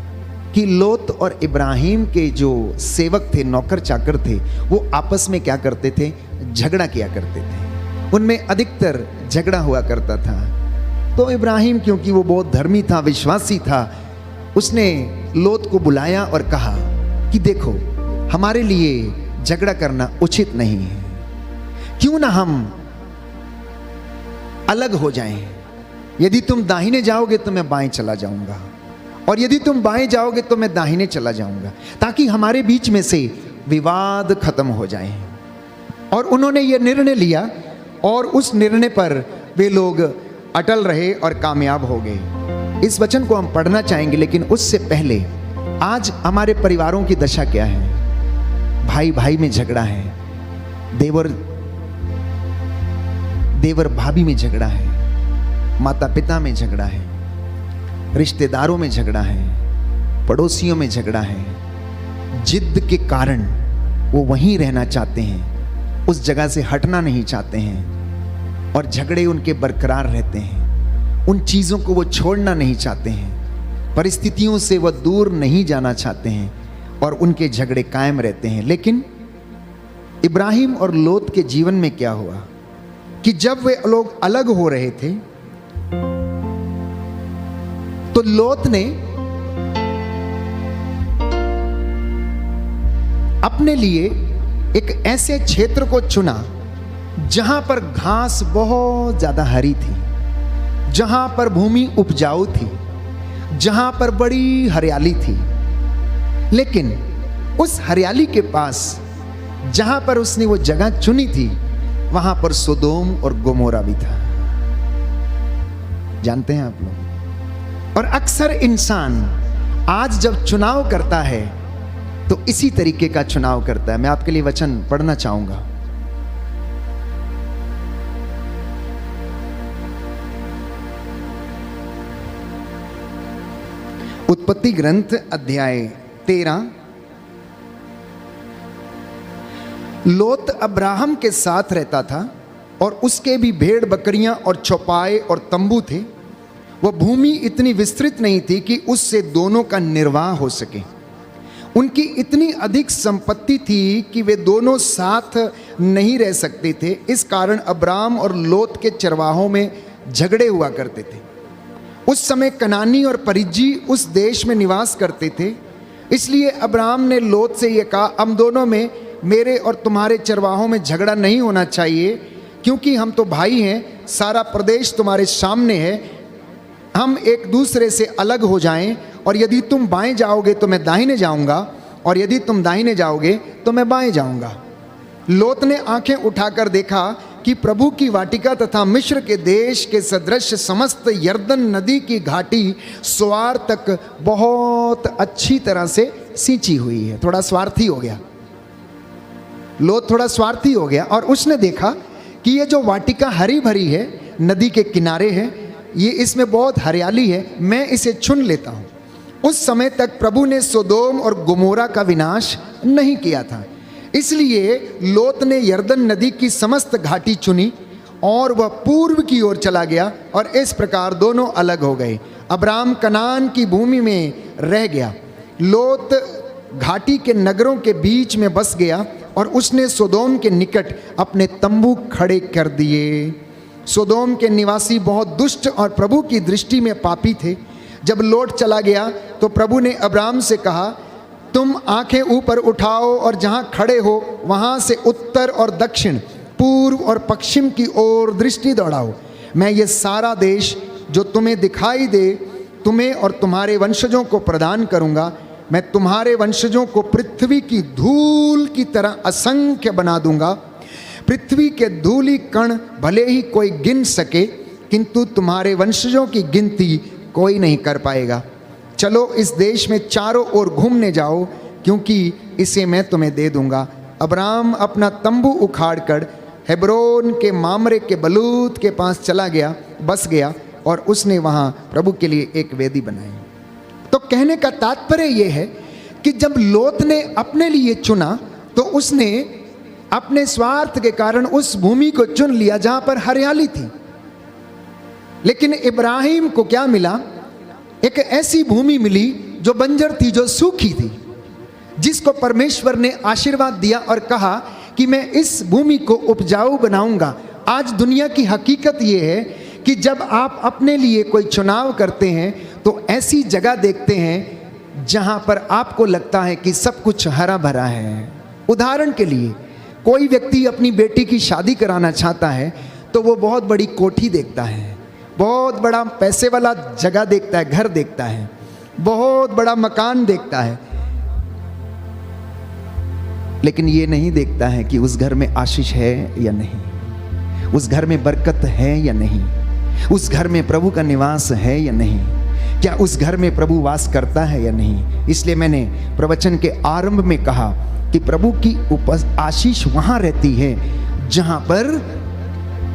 कि लोत और इब्राहिम के जो सेवक थे, नौकर चाकर थे, वो आपस में क्या करते थे? झगड़ा किया करते थे। उनमें अधिकतर झगड़ा हुआ करता था। तो इब्राहिम, क्योंकि वो बहुत धर्मी था, विश्वासी था, उसने लोत को बुलाया और कहा कि देखो, हमारे लिए झगड़ा करना उचित नहीं है, क्यों ना हम अलग हो जाएं। यदि तुम दाहिने जाओगे तो मैं बाएं चला जाऊंगा, और यदि तुम बाएं जाओगे तो मैं दाहिने चला जाऊंगा, ताकि हमारे बीच में से विवाद खत्म हो जाए। और उन्होंने ये निर्णय लिया, और उस निर्णय पर वे लोग अटल रहे और कामयाब हो गए। इस वचन को हम पढ़ना चाहेंगे, लेकिन उससे पहले आज हमारे परिवारों की दशा क्या है? भाई भाई में झगड़ा है, देवर भाभी में झगड़ा है, माता पिता में झगड़ा है, रिश्तेदारों में झगड़ा है, पड़ोसियों में झगड़ा है। जिद के कारण वो वहीं रहना चाहते हैं, उस जगह से हटना नहीं चाहते हैं, और झगड़े उनके बरकरार रहते हैं। उन चीज़ों को वो छोड़ना नहीं चाहते हैं, परिस्थितियों से वो दूर नहीं जाना चाहते हैं, और उनके झगड़े कायम रहते हैं। लेकिन इब्राहिम और लोत के जीवन में क्या हुआ कि जब वे लोग अलग हो रहे थे, तो लोत ने अपने लिए एक ऐसे क्षेत्र को चुना जहां पर घास बहुत ज्यादा हरी थी, जहां पर भूमि उपजाऊ थी, जहां पर बड़ी हरियाली थी। लेकिन उस हरियाली के पास जहां पर उसने वो जगह चुनी थी, वहां पर सोदोम और गोमोरा भी था। जानते हैं आप लोग। और अक्सर इंसान आज जब चुनाव करता है तो इसी तरीके का चुनाव करता है। मैं आपके लिए वचन पढ़ना चाहूंगा। उत्पत्ति ग्रंथ अध्याय 13। लोत अब्राहम के साथ रहता था और उसके भी भेड़ बकरियां और चौपाए और तंबू थे। वह भूमि इतनी विस्तृत नहीं थी कि उससे दोनों का निर्वाह हो सके। उनकी इतनी अधिक संपत्ति थी कि वे दोनों साथ नहीं रह सकते थे। इस कारण अब्राम और लोत के चरवाहों में झगड़े हुआ करते थे। उस समय कनानी और परिज्जी उस देश में निवास करते थे। इसलिए अब्राम ने लोत से यह कहा, हम दोनों में, मेरे और तुम्हारे चरवाहों में झगड़ा नहीं होना चाहिए, क्योंकि हम तो भाई हैं। सारा प्रदेश तुम्हारे सामने है। हम एक दूसरे से अलग हो जाएं, और यदि तुम बाएं जाओगे तो मैं दाहिने जाऊंगा, और यदि तुम दाहिने जाओगे तो मैं बाएं जाऊंगा। लोत ने आंखें उठाकर देखा कि प्रभु की वाटिका तथा मिस्र के देश के सदृश समस्त यर्दन नदी की घाटी स्वार तक बहुत अच्छी तरह से सींची हुई है। थोड़ा स्वार्थी हो गया लोत, थोड़ा स्वार्थी हो गया, और उसने देखा कि ये जो वाटिका हरी भरी है, नदी के किनारे है, ये इसमें बहुत हरियाली है, मैं इसे चुन लेता हूँ। उस समय तक प्रभु ने सोदोम और गोमोरा का विनाश नहीं किया था। इसलिए लोत ने यर्दन नदी की समस्त घाटी चुनी और वह पूर्व की ओर चला गया, और इस प्रकार दोनों अलग हो गए। अब्राम कनान की भूमि में रह गया। लोत घाटी के नगरों के बीच में बस गया, और उसने सोदोम के निकट अपने तंबू खड़े कर दिए। सोदोम के निवासी बहुत दुष्ट और प्रभु की दृष्टि में पापी थे। जब लोट चला गया तो प्रभु ने अब्राम से कहा, तुम आंखें ऊपर उठाओ और जहां खड़े हो वहां से उत्तर और दक्षिण, पूर्व और पश्चिम की ओर दृष्टि दौड़ाओ। मैं ये सारा देश जो तुम्हें दिखाई दे, तुम्हें और तुम्हारे वंशजों को प्रदान करूंगा। मैं तुम्हारे वंशजों को पृथ्वी की धूल की तरह असंख्य बना दूंगा। पृथ्वी के धूली कण भले ही कोई गिन सके, किंतु तुम्हारे वंशजों की गिनती कोई नहीं कर पाएगा। चलो इस देश में चारों ओर घूमने जाओ, क्योंकि इसे मैं तुम्हें दे दूंगा। अब्राम अपना तंबू उखाड़कर हेब्रोन के मामरे के बलूत के पास चला गया, बस गया, और उसने वहां प्रभु के लिए एक वेदी बनाई। तो कहने का तात्पर्य यह है कि जब लोत ने अपने लिए चुना तो उसने अपने स्वार्थ के कारण उस भूमि को चुन लिया जहां पर हरियाली थी। लेकिन इब्राहिम को क्या मिला? एक ऐसी भूमि मिली जो बंजर थी, जो सूखी थी, जिसको परमेश्वर ने आशीर्वाद दिया और कहा कि मैं इस भूमि को उपजाऊ बनाऊंगा। आज दुनिया की हकीकत यह है कि जब आप अपने लिए कोई चुनाव करते हैं तो ऐसी जगह देखते हैं जहां पर आपको लगता है कि सब कुछ हरा भरा है। उदाहरण के लिए, कोई व्यक्ति अपनी बेटी की शादी कराना चाहता है तो वो बहुत बड़ी कोठी देखता है, बहुत बड़ा पैसे वाला जगह देखता है, घर देखता है, बहुत बड़ा मकान देखता है, लेकिन ये नहीं देखता है कि उस घर में आशीष है या नहीं, उस घर में बरकत है या नहीं, उस घर में प्रभु का निवास है या नहीं, क्या उस घर में प्रभु वास करता है या नहीं। इसलिए मैंने प्रवचन के आरंभ में कहा कि प्रभु की आशीष वहां रहती है जहां पर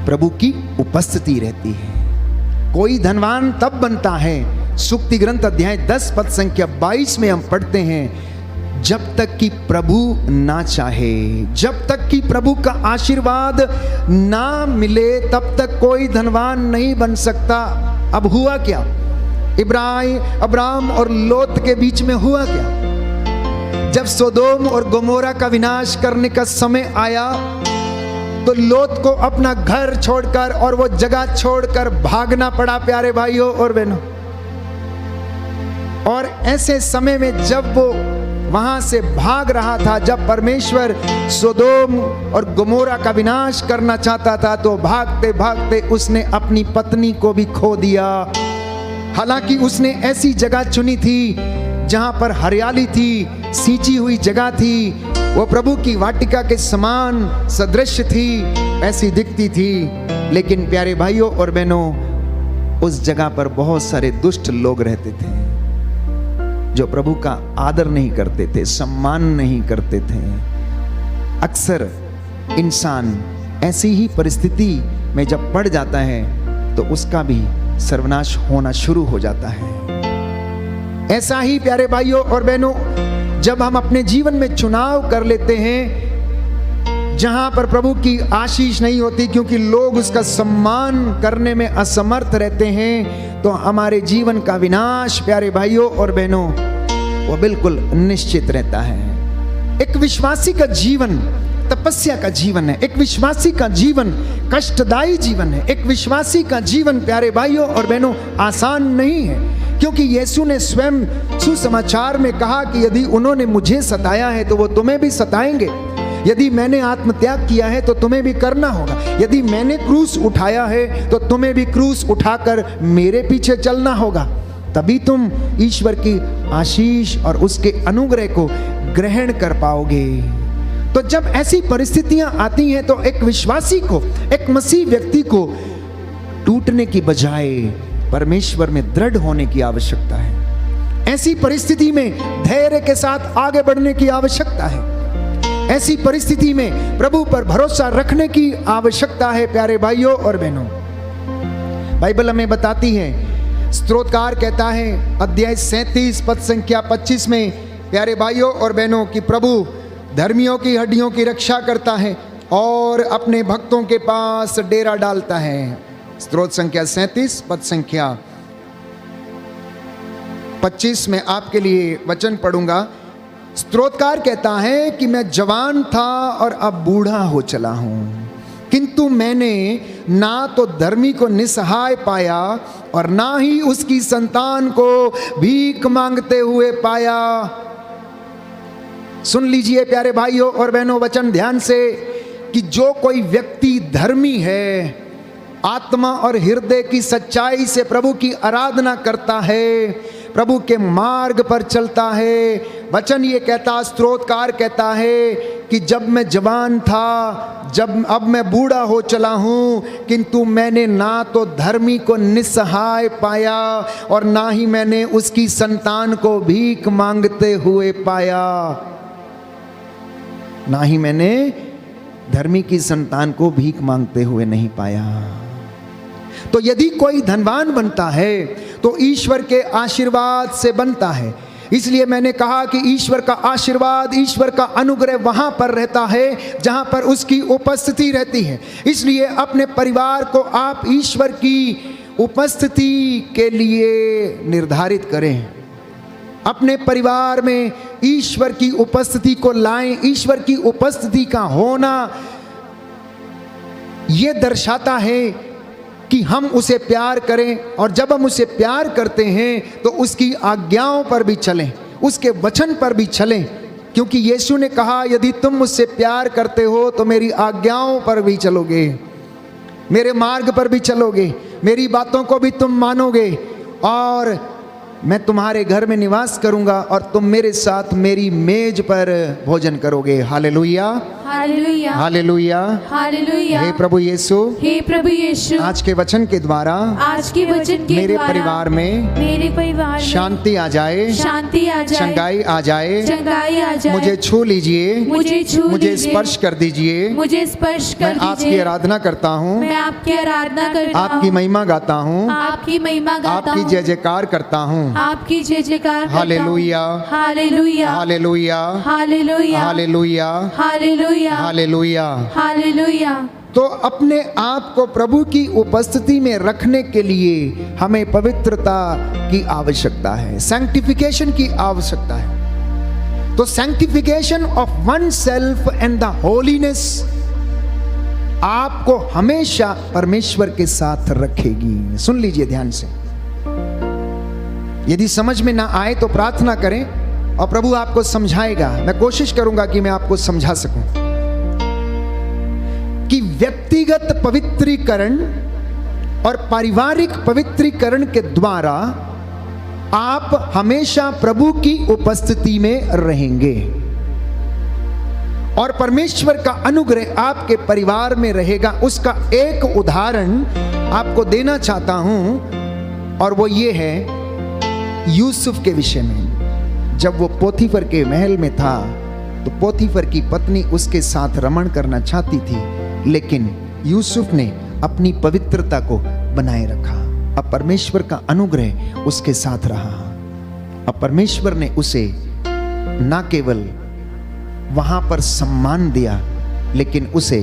प्रभु की उपस्थिति रहती है। कोई धनवान तब बनता है, सूक्ति ग्रंथ अध्याय 10 पद संख्या 22 में हम पढ़ते हैं, जब तक कि प्रभु ना चाहे, जब तक कि प्रभु का आशीर्वाद ना मिले तब तक कोई धनवान नहीं बन सकता। अब हुआ क्या? अब्राम और लोत के बीच में हुआ क्या? जब सोदोम और गोमोरा का विनाश करने का समय आया तो लोत को अपना घर छोड़कर और वो जगह छोड़कर भागना पड़ा, प्यारे भाइयों और बहनों। और ऐसे समय में जब वो वहां से भाग रहा था, जब परमेश्वर सोदोम और गोमोरा का विनाश करना चाहता था, तो भागते भागते उसने अपनी पत्नी को भी खो दिया। हालांकि उसने ऐसी जगह चुनी थी जहां पर हरियाली थी, सींची हुई जगह थी, वो प्रभु की वाटिका के समान सदृश थी, ऐसी दिखती थी। लेकिन प्यारे भाइयों और बहनों, उस जगह पर बहुत सारे दुष्ट लोग रहते थे जो प्रभु का आदर नहीं करते थे, सम्मान नहीं करते थे। अक्सर इंसान ऐसी ही परिस्थिति में जब पड़ जाता है तो उसका भी सर्वनाश होना शुरू हो जाता है। ऐसा ही प्यारे भाइयों और बहनों, जब हम अपने जीवन में चुनाव कर लेते हैं जहां पर प्रभु की आशीष नहीं होती क्योंकि लोग उसका सम्मान करने में असमर्थ रहते हैं, तो हमारे जीवन का विनाश प्यारे भाइयों और बहनों वो बिल्कुल निश्चित रहता है। एक विश्वासी का जीवन तपस्या का जीवन है, एक विश्वासी का जीवन कष्टदायी जीवन है, एक विश्वासी का जीवन प्यारे भाइयों और बहनों आसान नहीं है, क्योंकि यीशु ने स्वयं सुसमाचार में कहा कि यदि उन्होंने मुझे सताया है तो वो तुम्हें भी सताएंगे, यदि मैंने आत्मत्याग किया है तो तुम्हें भी करना होगा, यदि मैंने क्रूस उठाया है तो तुम्हें भी क्रूस उठाकर मेरे पीछे चलना होगा, तभी तुम ईश्वर की आशीष और उसके अनुग्रह को ग्रहण कर पाओगे। तो जब ऐसी परिस्थितियां आती हैं तो एक विश्वासी को, एक मसीह व्यक्ति को टूटने की बजाय परमेश्वर में दृढ़ होने की आवश्यकता है। ऐसी परिस्थिति में धैर्य के साथ आगे बढ़ने की आवश्यकता है। ऐसी परिस्थिति में प्रभु पर भरोसा रखने की आवश्यकता है प्यारे भाइयों और बहनों। बाइबल हमें बताती है, स्तोत्रकार कहता है अध्याय 37 पद संख्या 25 में प्यारे भाइयों और बहनों कि प्रभु धर्मियों की हड्डियों की रक्षा करता है और अपने भक्तों के पास डेरा डालता है। स्तोत्र संख्या 37 पद संख्या 25 में आपके लिए वचन पढ़ूंगा। स्तोत्रकार कहता है कि मैं जवान था और अब बूढ़ा हो चला हूं, किंतु मैंने ना तो धर्मी को निसहाय पाया और ना ही उसकी संतान को भीख मांगते हुए पाया। सुन लीजिए प्यारे भाइयों और बहनों वचन ध्यान से कि जो कोई व्यक्ति धर्मी है, आत्मा और हृदय की सच्चाई से प्रभु की आराधना करता है, प्रभु के मार्ग पर चलता है, वचन ये कहता, स्तोत्रकार कहता है कि जब मैं जवान था, जब अब मैं बूढ़ा हो चला हूँ, किंतु मैंने ना तो धर्मी को निसहाय पाया और ना ही मैंने उसकी संतान को भीख मांगते हुए पाया। ना ही मैंने धर्मी की संतान को भीख मांगते हुए नहीं पाया। तो यदि कोई धनवान बनता है तो ईश्वर के आशीर्वाद से बनता है। इसलिए मैंने कहा कि ईश्वर का आशीर्वाद, ईश्वर का अनुग्रह वहां पर रहता है जहां पर उसकी उपस्थिति रहती है। इसलिए अपने परिवार को आप ईश्वर की उपस्थिति के लिए निर्धारित करें। अपने परिवार में ईश्वर की उपस्थिति को लाएं। ईश्वर की उपस्थिति का होना यह दर्शाता है कि हम उसे प्यार करें, और जब हम उसे प्यार करते हैं तो उसकी आज्ञाओं पर भी चलें, उसके वचन पर भी चलें, क्योंकि यीशु ने कहा यदि तुम मुझसे प्यार करते हो तो मेरी आज्ञाओं पर भी चलोगे, मेरे मार्ग पर भी चलोगे, मेरी बातों को भी तुम मानोगे, और मैं तुम्हारे घर में निवास करूंगा और तुम मेरे साथ मेरी मेज पर भोजन करोगे। हालेलुया, हालेलुया, हालेलुया, हालेलुया। हे प्रभु यीशु, हे प्रभु यीशु, आज के वचन के द्वारा आज के वचन के मेरे द्वारा परिवार में मेरे परिवार में शांति आ जाए, शांति आ जाए, चंगाई आ जाए, चंगाई आ जाए। मुझे छू लीजिए, मुझे लीजिए, स्पर्श कर दीजिए। मुझे स्पर्श कर मैं दीजिए। आपकी आराधना करता हूँ, मैं आपकी आराधना करता हूँ, आपकी महिमा गाता हूँ, आपकी महिमा गाता आपकी हूँ, जय जयकार करता हूँ। आपकी जय जयकार करता हूँ। हालेलुया, हालेलुया, हालेलुया, हालेलुया, हालेलुया, हालेलुया, हालेलुया। हालेलुया। तो अपने आप को प्रभु की उपस्थिति में रखने के लिए हमें पवित्रता की आवश्यकता है, सैंक्टिफिकेशन की आवश्यकता है। तो sanctification of one self and the holiness आपको हमेशा परमेश्वर के साथ रखेगी। सुन लीजिए ध्यान से, यदि समझ में ना आए तो प्रार्थना करें और प्रभु आपको समझाएगा। मैं कोशिश करूंगा कि मैं आपको समझा सकूं कि व्यक्तिगत पवित्रीकरण और पारिवारिक पवित्रीकरण के द्वारा आप हमेशा प्रभु की उपस्थिति में रहेंगे और परमेश्वर का अनुग्रह आपके परिवार में रहेगा। उसका एक उदाहरण आपको देना चाहता हूं और वो ये है यूसुफ के विषय में। जब वो पोतीफर के महल में था तो पोतीफर की पत्नी उसके साथ रमण करना चाहती थी, लेकिन यूसुफ ने अपनी पवित्रता को बनाए रखा। अब परमेश्वर का अनुग्रह उसके साथ रहा। अब परमेश्वर ने उसे ना केवल वहां पर सम्मान दिया, लेकिन उसे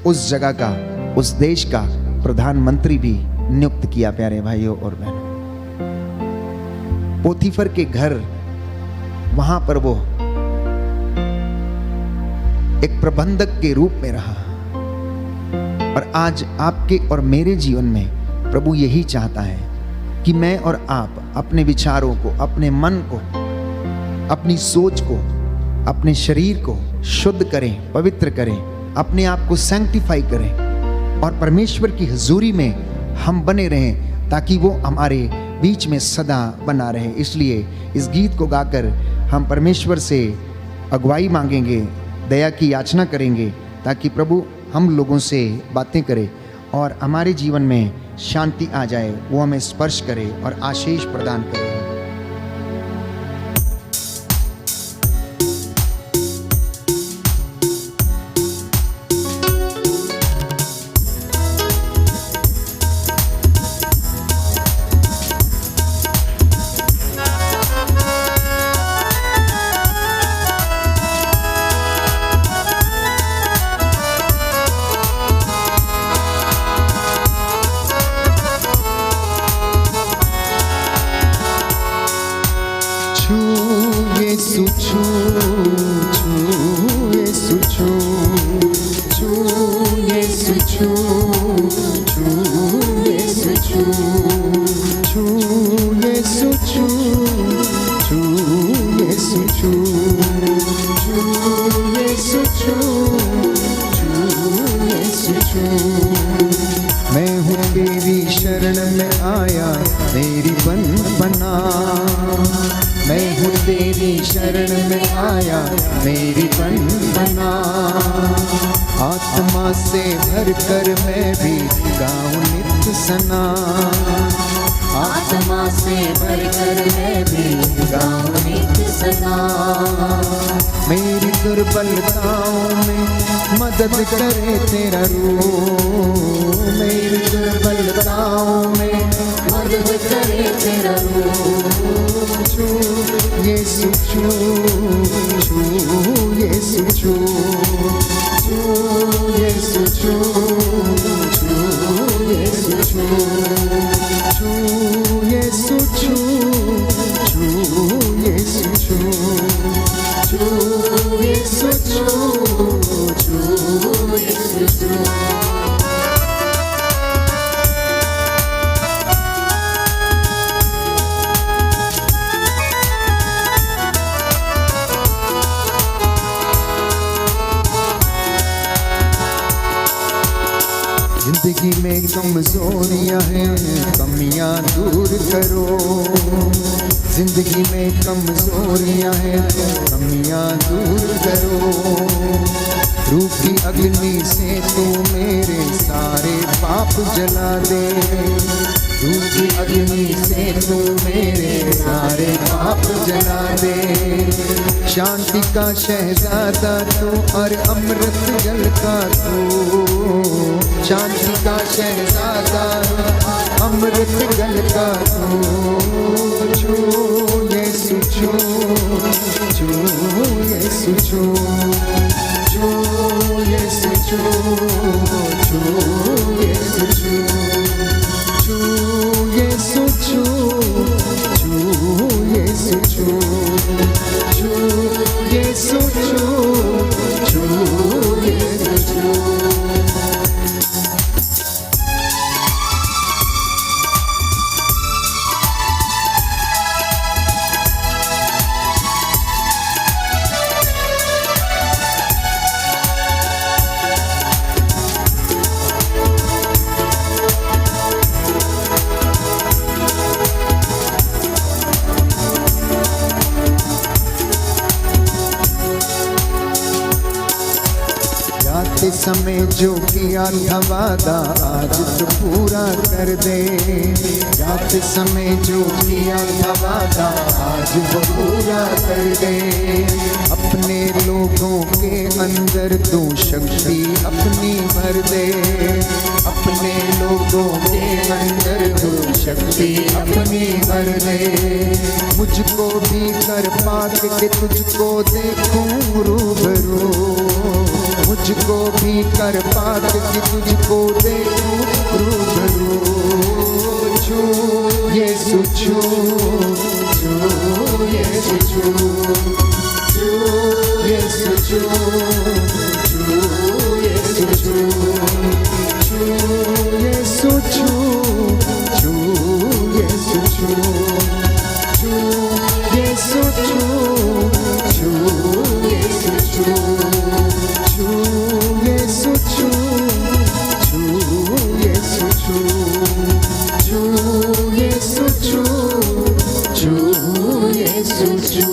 उस जगह का, उस देश का प्रधानमंत्री भी नियुक्त किया। प्यारे भाइयों और बहनों, पोतीफर के घर, वहां पर वो एक प्रबंधक के रूप में रहा। और आज आपके और मेरे जीवन में प्रभु यही चाहता है कि मैं और आप अपने विचारों को, अपने मन को, अपनी सोच को, अपने शरीर को शुद्ध करें, पवित्र करें, अपने आप को सैंक्टिफाई करें और परमेश्वर की हुजूरी में हम बने रहें, ताकि वो हमारे बीच में सदा बना रहे। इसलिए इस गीत को गाकर हम परमेश्वर से अगुवाई मांगेंगे, दया की याचना करेंगे, ताकि प्रभु हम लोगों से बातें करे और हमारे जीवन में शांति आ जाए, वो हमें स्पर्श करे और आशीष प्रदान करे। मैं हूँ तेरी शरण में आया, मेरी बन बना। मैं हूँ तेरी शरण में आया, मेरी बन बना। आत्मा से भर कर मैं भी गाऊं नित्य सना। आत्मा से भर कर मैं भी गाऊं नित्य सना। मेरी दुर्बलताओं में मदद करे तेरा रूह। मेरी दुर्बलताओं में मदद करे तेरा रूह। छू यीशु छू, छू यीशु छू, छू यीशु छू, छू यीशु छू, छू यीशु छू, छू यीशु छू, छू यीशु छू, छू यीशु छू। जिंदगी में कमजोरियां हैं, कमियां दूर करो। जिंदगी में कमजोरियां हैं, कमियां दूर करो। रूह की अग्नि से तू मेरे सारे पाप जला दे। रूह की अग्नि से तू मेरे सारे पाप जला दे। शांति का शहजादा तू और अमृत जल का तू। शांति का शहजादा अमृत जल का तू। छू यीशु छू, छू यीशु छू, छू यीशु छू, छू यीशु छू, छू यीशु छू, छू यीशु छू, छू यीशु छू, छू यीशु छू। समय जो किया था वादा आज तो पूरा कर दे। जाते समय जो किया था वादा आज वो पूरा कर दे। अपने लोगों के अंदर तू शक्ति अपनी भर दे। अपने लोगों के अंदर तू शक्ति अपनी भर दे। मुझको भी कर पाक के तुझको देखूं रूबरू। मुझको भी कर पाक कि तुझको देखूं रूबरू। छू यीशु छू, छू यीशु छू, छू यीशु छू, छू यीशु छू, छू यीशु छू, छू यीशु छू, छू यीशु छू, छू यीशु छू, छू यीशु छू, छू यीशु छू, छू यीशु छू, छू यीशु छू।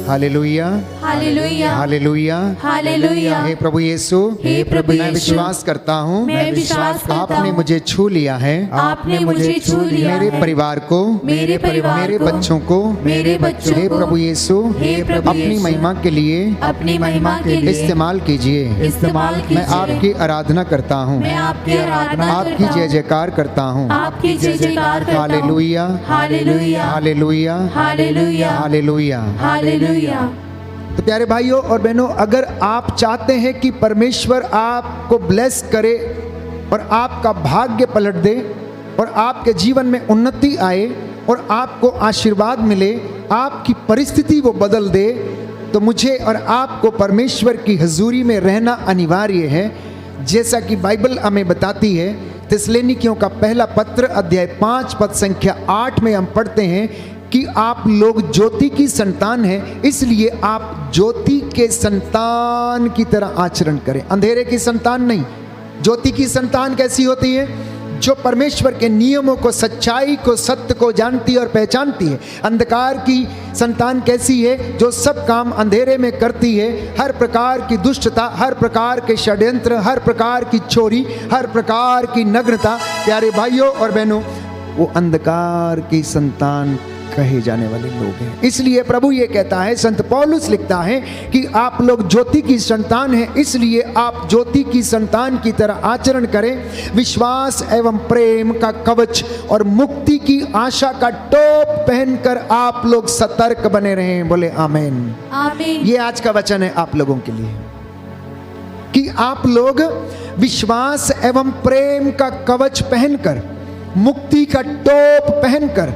हालेलुया, हालेलुया, हालेलुया, हालेलुया। हे प्रभु यीशु, हे प्रभु मैं यीशु, विश्वास करता हूँ मैं विश्वास करता आपने हूँ, मुझे छू लिया है। आपने मुझे छू लिया मेरे है। परिवार को, मेरे परिवार मेरे को, बच्चों को, मेरे बच्चों हे को, प्रभु यीशु, हे प्रभु अपनी यीशु, महिमा के लिए अपनी महिमा के लिए इस्तेमाल कीजिए। इस्तेमाल कीजिए। मैं आपकी आराधना करता हूँ, मैं आपकी आराधना आपकी करता जय हूँ, जयकार करता हूँ। आपकी जय जयकार करता हूँ। हालेलुया, हालेलुया, हालेलुया, हालेलुया, हालेलुया। हालेलुया। तो प्यारे भाइयों और बहनों, अगर आप चाहते हैं कि परमेश्वर आपको ब्लेस करे और आपका भाग्य पलट दे और आपके जीवन में उन्नति आए और आपको आशीर्वाद मिले, आपकी परिस्थिति वो बदल दे, तो मुझे और आपको परमेश्वर की हजूरी में रहना अनिवार्य है। जैसा कि बाइबल हमें बताती है, थिस्सलुनीकियों का पहला पत्र अध्याय 5 पद संख्या 8 में हम पढ़ते हैं कि आप लोग ज्योति की संतान हैं, इसलिए आप ज्योति के संतान की तरह आचरण करें, अंधेरे की संतान नहीं। ज्योति की संतान कैसी होती है? जो परमेश्वर के नियमों को, सच्चाई को, सत्य को जानती है और पहचानती है। अंधकार की संतान कैसी है? जो सब काम अंधेरे में करती है, हर प्रकार की दुष्टता, हर प्रकार के षड्यंत्र, हर प्रकार की चोरी, हर प्रकार की नग्नता। प्यारे भाइयों और बहनों, वो अंधकार की संतान कहे जाने वाले लोग हैं। इसलिए प्रभु ये कहता है, संत पौलुस लिखता है कि आप लोग ज्योति की संतान हैं, इसलिए आप ज्योति की संतान की तरह आचरण करें। विश्वास एवं प्रेम का कवच और मुक्ति की आशा का टोप पहनकर आप लोग सतर्क बने रहें। बोले आमीन। आमीन। ये आज का वचन है आप लोगों के लिए कि आप लोग विश्वास एवं प्रेम का कवच पहनकर, मुक्ति का टोप पहनकर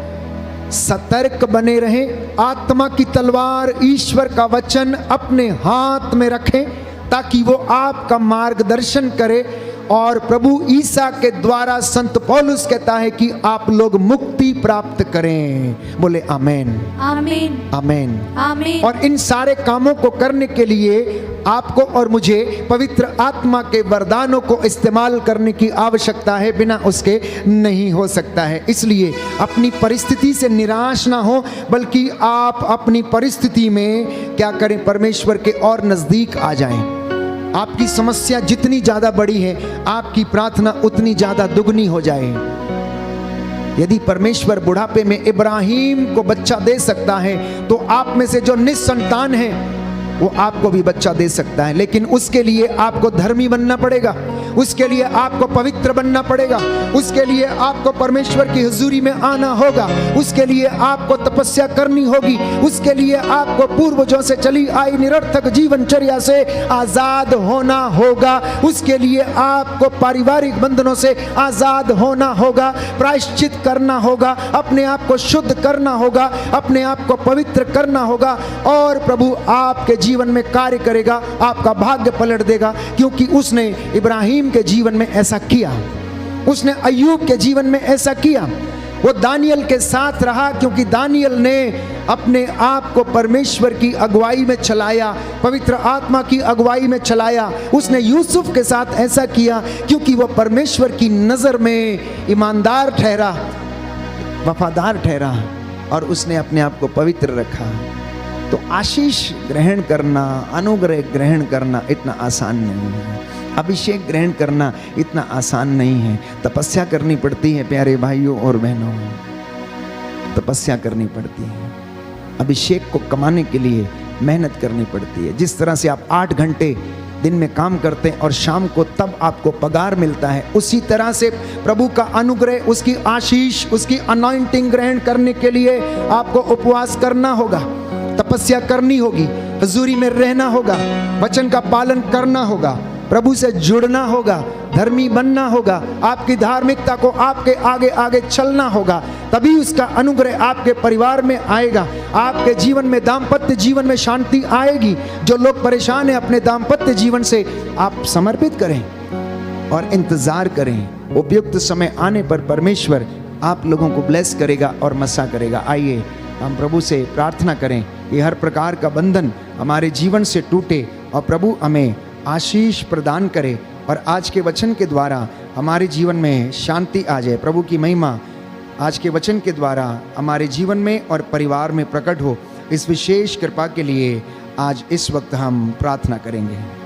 सतर्क बने रहें। आत्मा की तलवार ईश्वर का वचन अपने हाथ में रखें ताकि वो आपका मार्गदर्शन करे। और प्रभु ईसा के द्वारा संत पौलुस कहता है कि आप लोग मुक्ति प्राप्त करें। बोले आमीन, आमीन, आमीन, आमीन। और इन सारे कामों को करने के लिए आपको और मुझे पवित्र आत्मा के वरदानों को इस्तेमाल करने की आवश्यकता है, बिना उसके नहीं हो सकता है। इसलिए अपनी परिस्थिति से निराश ना हो, बल्कि आप अपनी परिस्थिति में क्या करें? परमेश्वर के और नजदीक आ जाएं। आपकी समस्या जितनी ज्यादा बड़ी है, आपकी प्रार्थना उतनी ज्यादा दुगनी हो जाए। यदि परमेश्वर बुढ़ापे में इब्राहिम को बच्चा दे सकता है, तो आप में से जो निसंतान है वो आपको भी बच्चा दे सकता है। लेकिन उसके लिए आपको धर्मी बनना पड़ेगा, उसके लिए आपको पवित्र बनना पड़ेगा, उसके लिए आपको परमेश्वर की हुजूरी में आना होगा, उसके लिए आपको तपस्या करनी होगी, उसके लिए आपको पूर्वजों से चली आई निरर्थक जीवनचर्या से आजाद होना होगा, उसके लिए आपको पारिवारिक बंधनों से आजाद होना होगा, प्रायश्चित करना होगा, अपने आप को शुद्ध करना होगा, अपने आप को पवित्र करना होगा, और प्रभु आपके जीवन में कार्य करेगा, आपका भाग्य पलट देगा। क्योंकि उसने इब्राहिम के जीवन में ऐसा किया, उसने अय्यूब के जीवन में ऐसा किया, वो दानियल के साथ रहा, क्योंकि दानियल ने अपने आप को परमेश्वर की अगुवाई में चलाया, पवित्र आत्मा की अगुवाई में चलाया। उसने यूसुफ के साथ ऐसा किया क्योंकि वो परमेश्वर की नजर में ईमानदार ठहरा, वफादार ठहरा, और उसने अपने आप को पवित्र रखा। तो आशीष ग्रहण करना, अनुग्रह ग्रहण करना इतना आसान नहीं है। अभिषेक ग्रहण करना इतना आसान नहीं है। तपस्या करनी पड़ती है प्यारे भाइयों और बहनों, तपस्या करनी पड़ती है। अभिषेक को कमाने के लिए मेहनत करनी पड़ती है। जिस तरह से आप 8 घंटे दिन में काम करते हैं और शाम को तब आपको पगार मिलता है, उसी तरह से प्रभु का अनुग्रह, उसकी आशीष, उसकी अनॉइंटिंग ग्रहण करने के लिए आपको उपवास करना होगा, तपस्या करनी होगी, हुजूरी में रहना होगा, वचन का पालन करना होगा, प्रभु से जुड़ना होगा, धर्मी बनना होगा, आपकी धार्मिकता को आपके आगे आगे चलना होगा, तभी उसका अनुग्रह आपके परिवार में आएगा। आपके जीवन में, दाम्पत्य जीवन में शांति आएगी। जो लोग परेशान हैं अपने दाम्पत्य जीवन से, आप समर्पित करें और इंतजार करें। उपयुक्त समय आने पर परमेश्वर आप लोगों को ब्लेस करेगा और मसा करेगा। आइए हम प्रभु से प्रार्थना करें कि हर प्रकार का बंधन हमारे जीवन से टूटे और प्रभु हमें आशीष प्रदान करे और आज के वचन के द्वारा हमारे जीवन में शांति आ जाए। प्रभु की महिमा आज के वचन के द्वारा हमारे जीवन में और परिवार में प्रकट हो। इस विशेष कृपा के लिए आज इस वक्त हम प्रार्थना करेंगे।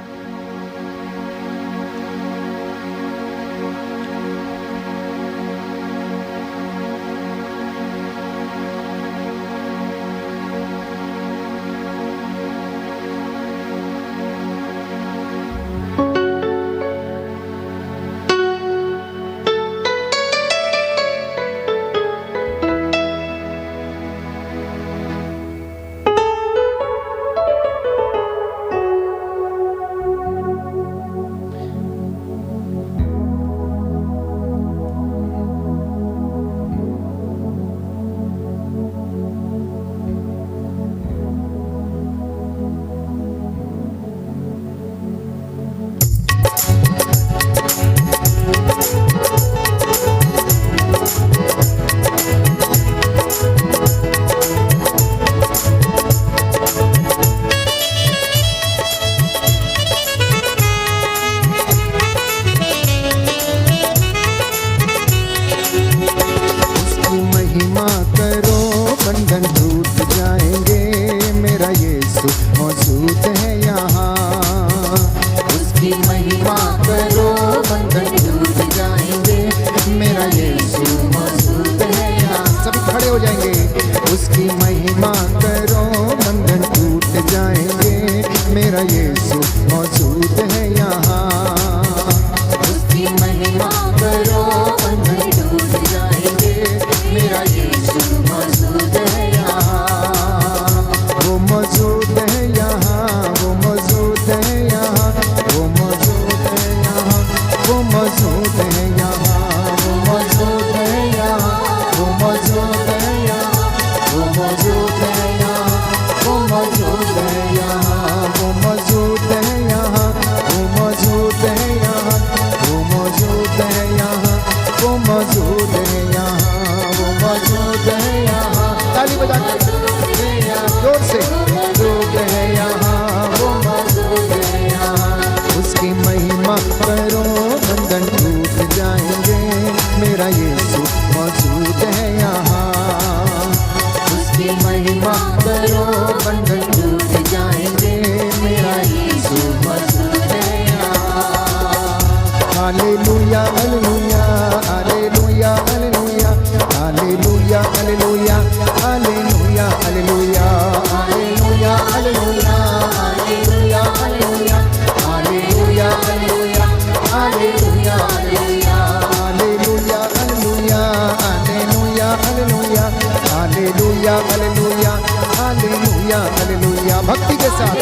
भक्ति के साथ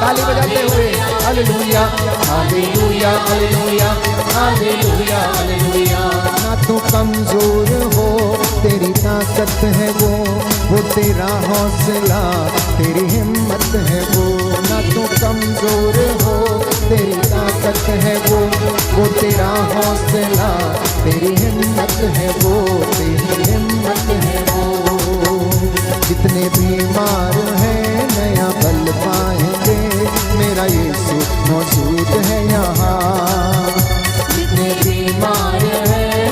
ताली बजाते हुए हालेलुया हालेलुया हालेलुया हालेलुया हालेलुया। ना तो कमजोर हो, तेरी ताकत है वो तेरा हौसला, तेरी हिम्मत है वो। ना तो कमजोर हो, तेरी ताकत है वो तेरा हौसला, तेरी हिम्मत है वो, तेरी हिम्मत है वो। जितने बीमार हैं नया बल पाएंगे, मेरा यीशु मौजूद है यहाँ। जितने बीमार हैं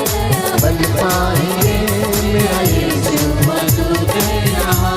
बल पाएंगे, मेरा यीशु मौजूद है यहाँ।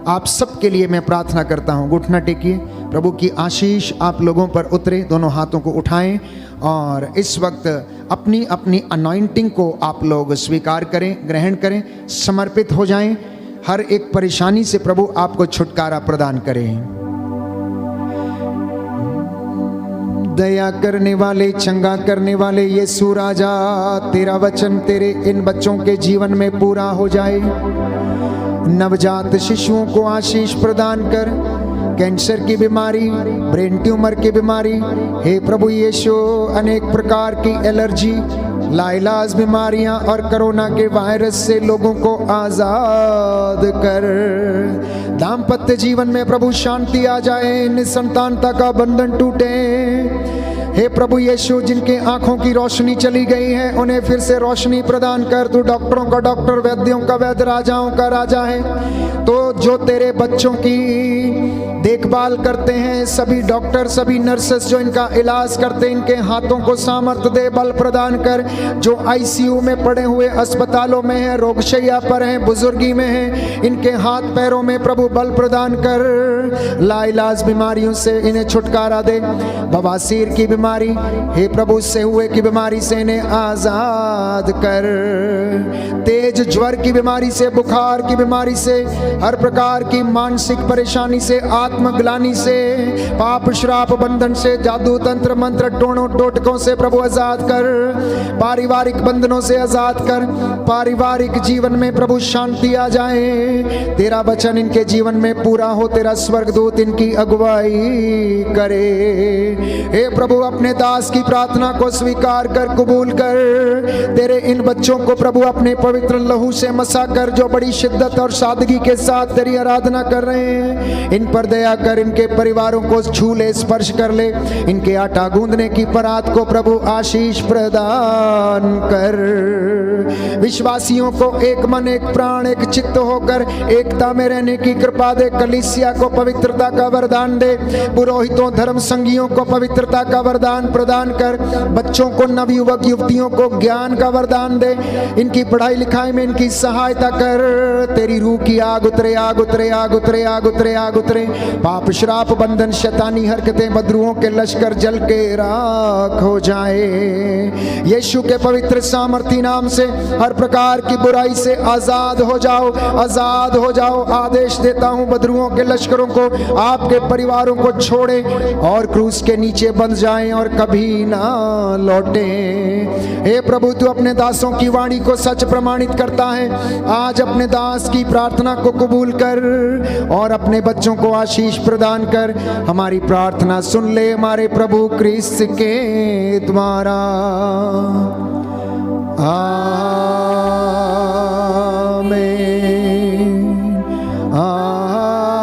आप सबके लिए मैं प्रार्थना करता हूँ। घुटना टेकिए, प्रभु की आशीष आप लोगों पर उतरे। दोनों हाथों को उठाएं और इस वक्त अपनी अपनी अनॉइंटिंग को आप लोग स्वीकार करें, ग्रहण करें, समर्पित हो जाएं। हर एक परेशानी से प्रभु आपको छुटकारा प्रदान करें। दया करने वाले, चंगा करने वाले यीशु राजा, तेरा वचन तेरे इन बच्चों के जीवन में पूरा हो जाए। नवजात शिशुओं को आशीष प्रदान कर, कैंसर की बीमारी, ब्रेन ट्यूमर की बीमारी, हे प्रभु यीशु, अनेक प्रकार की एलर्जी, लाइलाज बीमारियां और कोरोना के वायरस से लोगों को आजाद कर। दाम्पत्य जीवन में प्रभु शांति आ जाए, निसंतानता का बंधन टूटे। हे प्रभु यीशु, जिनके आंखों की रोशनी चली गई है उन्हें फिर से रोशनी प्रदान कर। तू डॉक्टरों का डॉक्टर, वैद्यों का वैद्य, राजाओं का राजा है। तो जो तेरे बच्चों की देखभाल करते हैं, सभी डॉक्टर, सभी नर्सेस जो इनका इलाज करते हैं, इनके हाथों को सामर्थ्य दे, बल प्रदान कर। जो आईसीयू में पड़े हुए, अस्पतालों में हैं, रोगशैया पर हैं, बुजुर्गी में हैं, इनके हाथ पैरों में प्रभु बल प्रदान कर। लाइलाज बीमारियों से इन्हें छुटकारा दे। बवासीर की बीमारी, हे प्रभु, से हुए की बीमारी से इन्हें आजाद कर। तेज ज्वर की बीमारी से, बुखार की बीमारी से, हर प्रकार की मानसिक परेशानी से, आत्मग्लानि से, पाप श्राप बंधन से, जादू तंत्र मंत्र टोणों टोटकों से प्रभु आजाद कर। पारिवारिक बंधनों से आजाद कर। पारिवारिक जीवन में प्रभु शांति आ जाए। तेरा वचन इनके जीवन में पूरा हो। तेरा स्वर्गदूत इनकी अगुवाई करे। हे प्रभु, अपने दास की प्रार्थना को स्वीकार कर, कबूल कर। तेरे इन बच्चों को प्रभु अपने पवित्र लहू से मसा कर, जो बड़ी शिद्दत और सादगी के साथ तेरी आराधना कर रहे हैं। इन पर दया कर, इनके परिवारों को छू ले, स्पर्श कर ले। इनके आटा गूंदने की परात को प्रभु आशीष प्रदान कर। विश्वासियों को एक मन, एक प्राण, एक चित्त होकर एकता में रहने की कृपा दे। कलीसिया को पवित्रता का वरदान दे। पुरोहितों, धर्म संगियों को पवित्रता का वरदान प्रदान कर। बच्चों को, नवयुवक युवतियों को ज्ञान का वरदान दे। इनकी पढ़ाई लिखाई में इनकी सहायता कर। तेरी रूह की आग उतरे, आग उतरे, आग उतरे, आग उतरे, आग उतरे। पाप श्राप बंधन, शैतानी हरकतें, बदरुओं के लश्कर जल के राख हो जाए। यीशु के पवित्र सामर्थी नाम से हर प्रकार की बुराई से आजाद हो जाओ, आजाद हो जाओ। आदेश देता हूं, बदरुओं के लश्करों को, आपके परिवारों को छोड़े और क्रूस के नीचे बंध जाएं और कभी ना लौटे। हे प्रभु, तू अपने दासों की वाणी को सच प्रमाणित करता है। आज अपने दास की प्रार्थना को कबूल कर और अपने बच्चों को आशीष प्रदान कर। हमारी प्रार्थना सुन ले हमारे प्रभु क्रिस्त के द्वारा। आमीन, आमीन,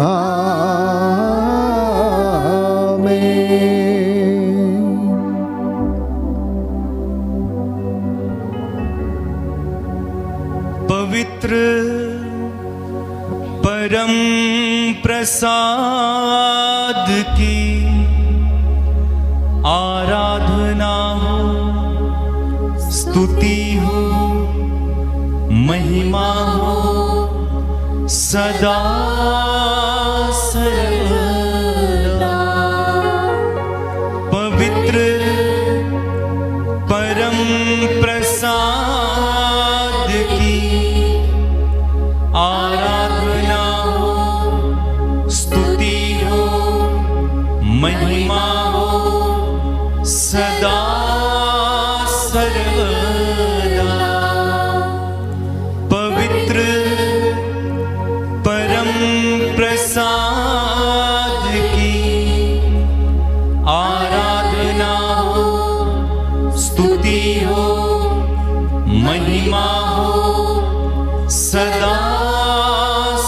आमीन। पवित्र परम प्रसाद की आराधना हो, स्तुति हो, महिमा हो सदा सर्वदा। पवित्र परम प्रसाद की आराधना हो, स्तुति हो, महिमा हो सदा सर्वदा। पवित्र परम प्रसाद की आराधना हो, स्तुति हो, महिमा हो सदा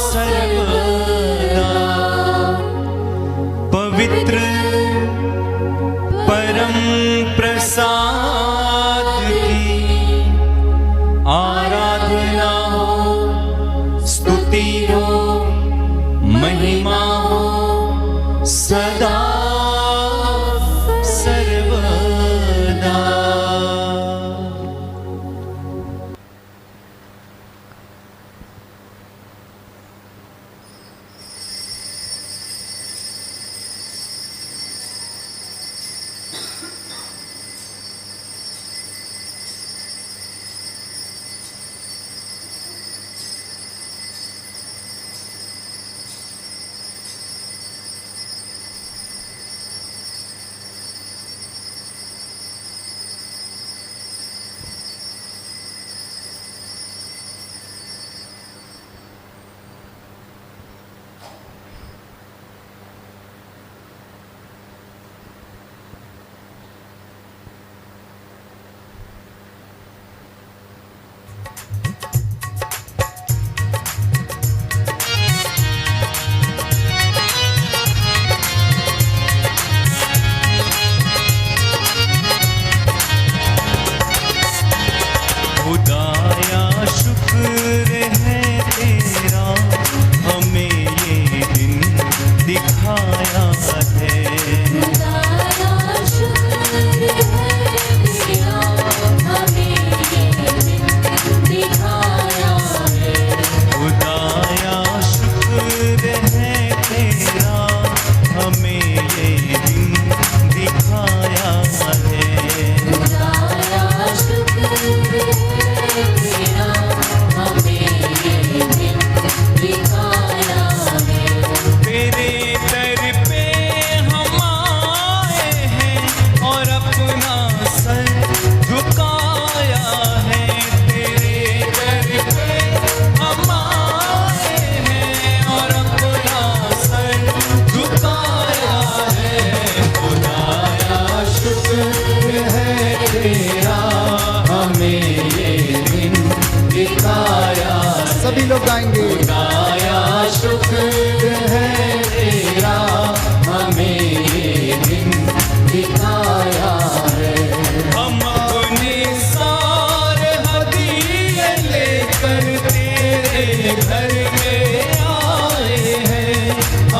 सर्वदा। पवित्र परम प्रसाद की आराधना हो, स्तुति हो, महिमा हो सदा सर्वदा।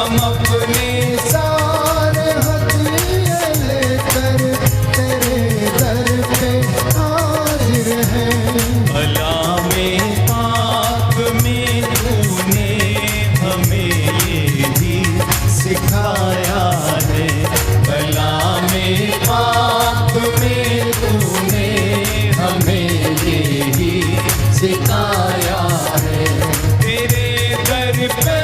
हम अपने सारे हथियार लेकर तेरे दर पे हाजिर हैं। भला में पाप में तूने हमें ये भी सिखाया है। भला में पाप में तूने हमें ये ही सिखाया है। तेरे दर पे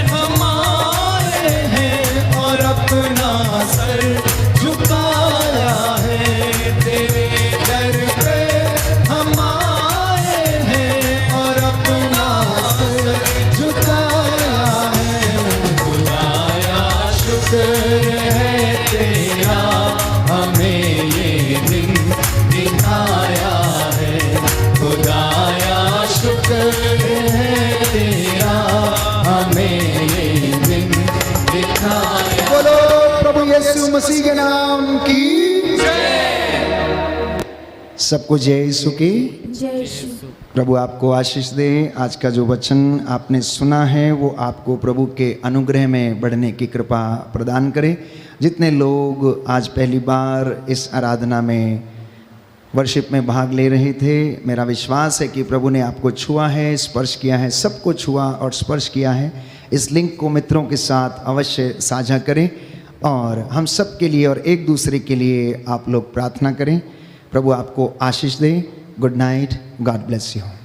हम आए हैं और अपना सर झुकाया है। तेरे दर पे हम आए हैं और अपना सर झुकाया है। खुदाया शुक्र है तेरा हमें ये दिन दिखाया है। खुदाया शुक्र है तेरा हमें ये दिन दिखाया। बोलो प्रभु यीशु मसीह के नाम की सबको जय यीशु की। जय यीशु। प्रभु आपको आशीष दे। आज का जो वचन आपने सुना है वो आपको प्रभु के अनुग्रह में बढ़ने की कृपा प्रदान करे। जितने लोग आज पहली बार इस आराधना में वर्शिप में भाग ले रहे थे, मेरा विश्वास है कि प्रभु ने आपको छुआ है, स्पर्श किया है, सबको छुआ और स्पर्श किया है। इस लिंक को मित्रों के साथ अवश्य साझा करें और हम सब के लिए और एक दूसरे के लिए आप लोग प्रार्थना करें। प्रभु आपको आशीष दे। Good night, God bless you.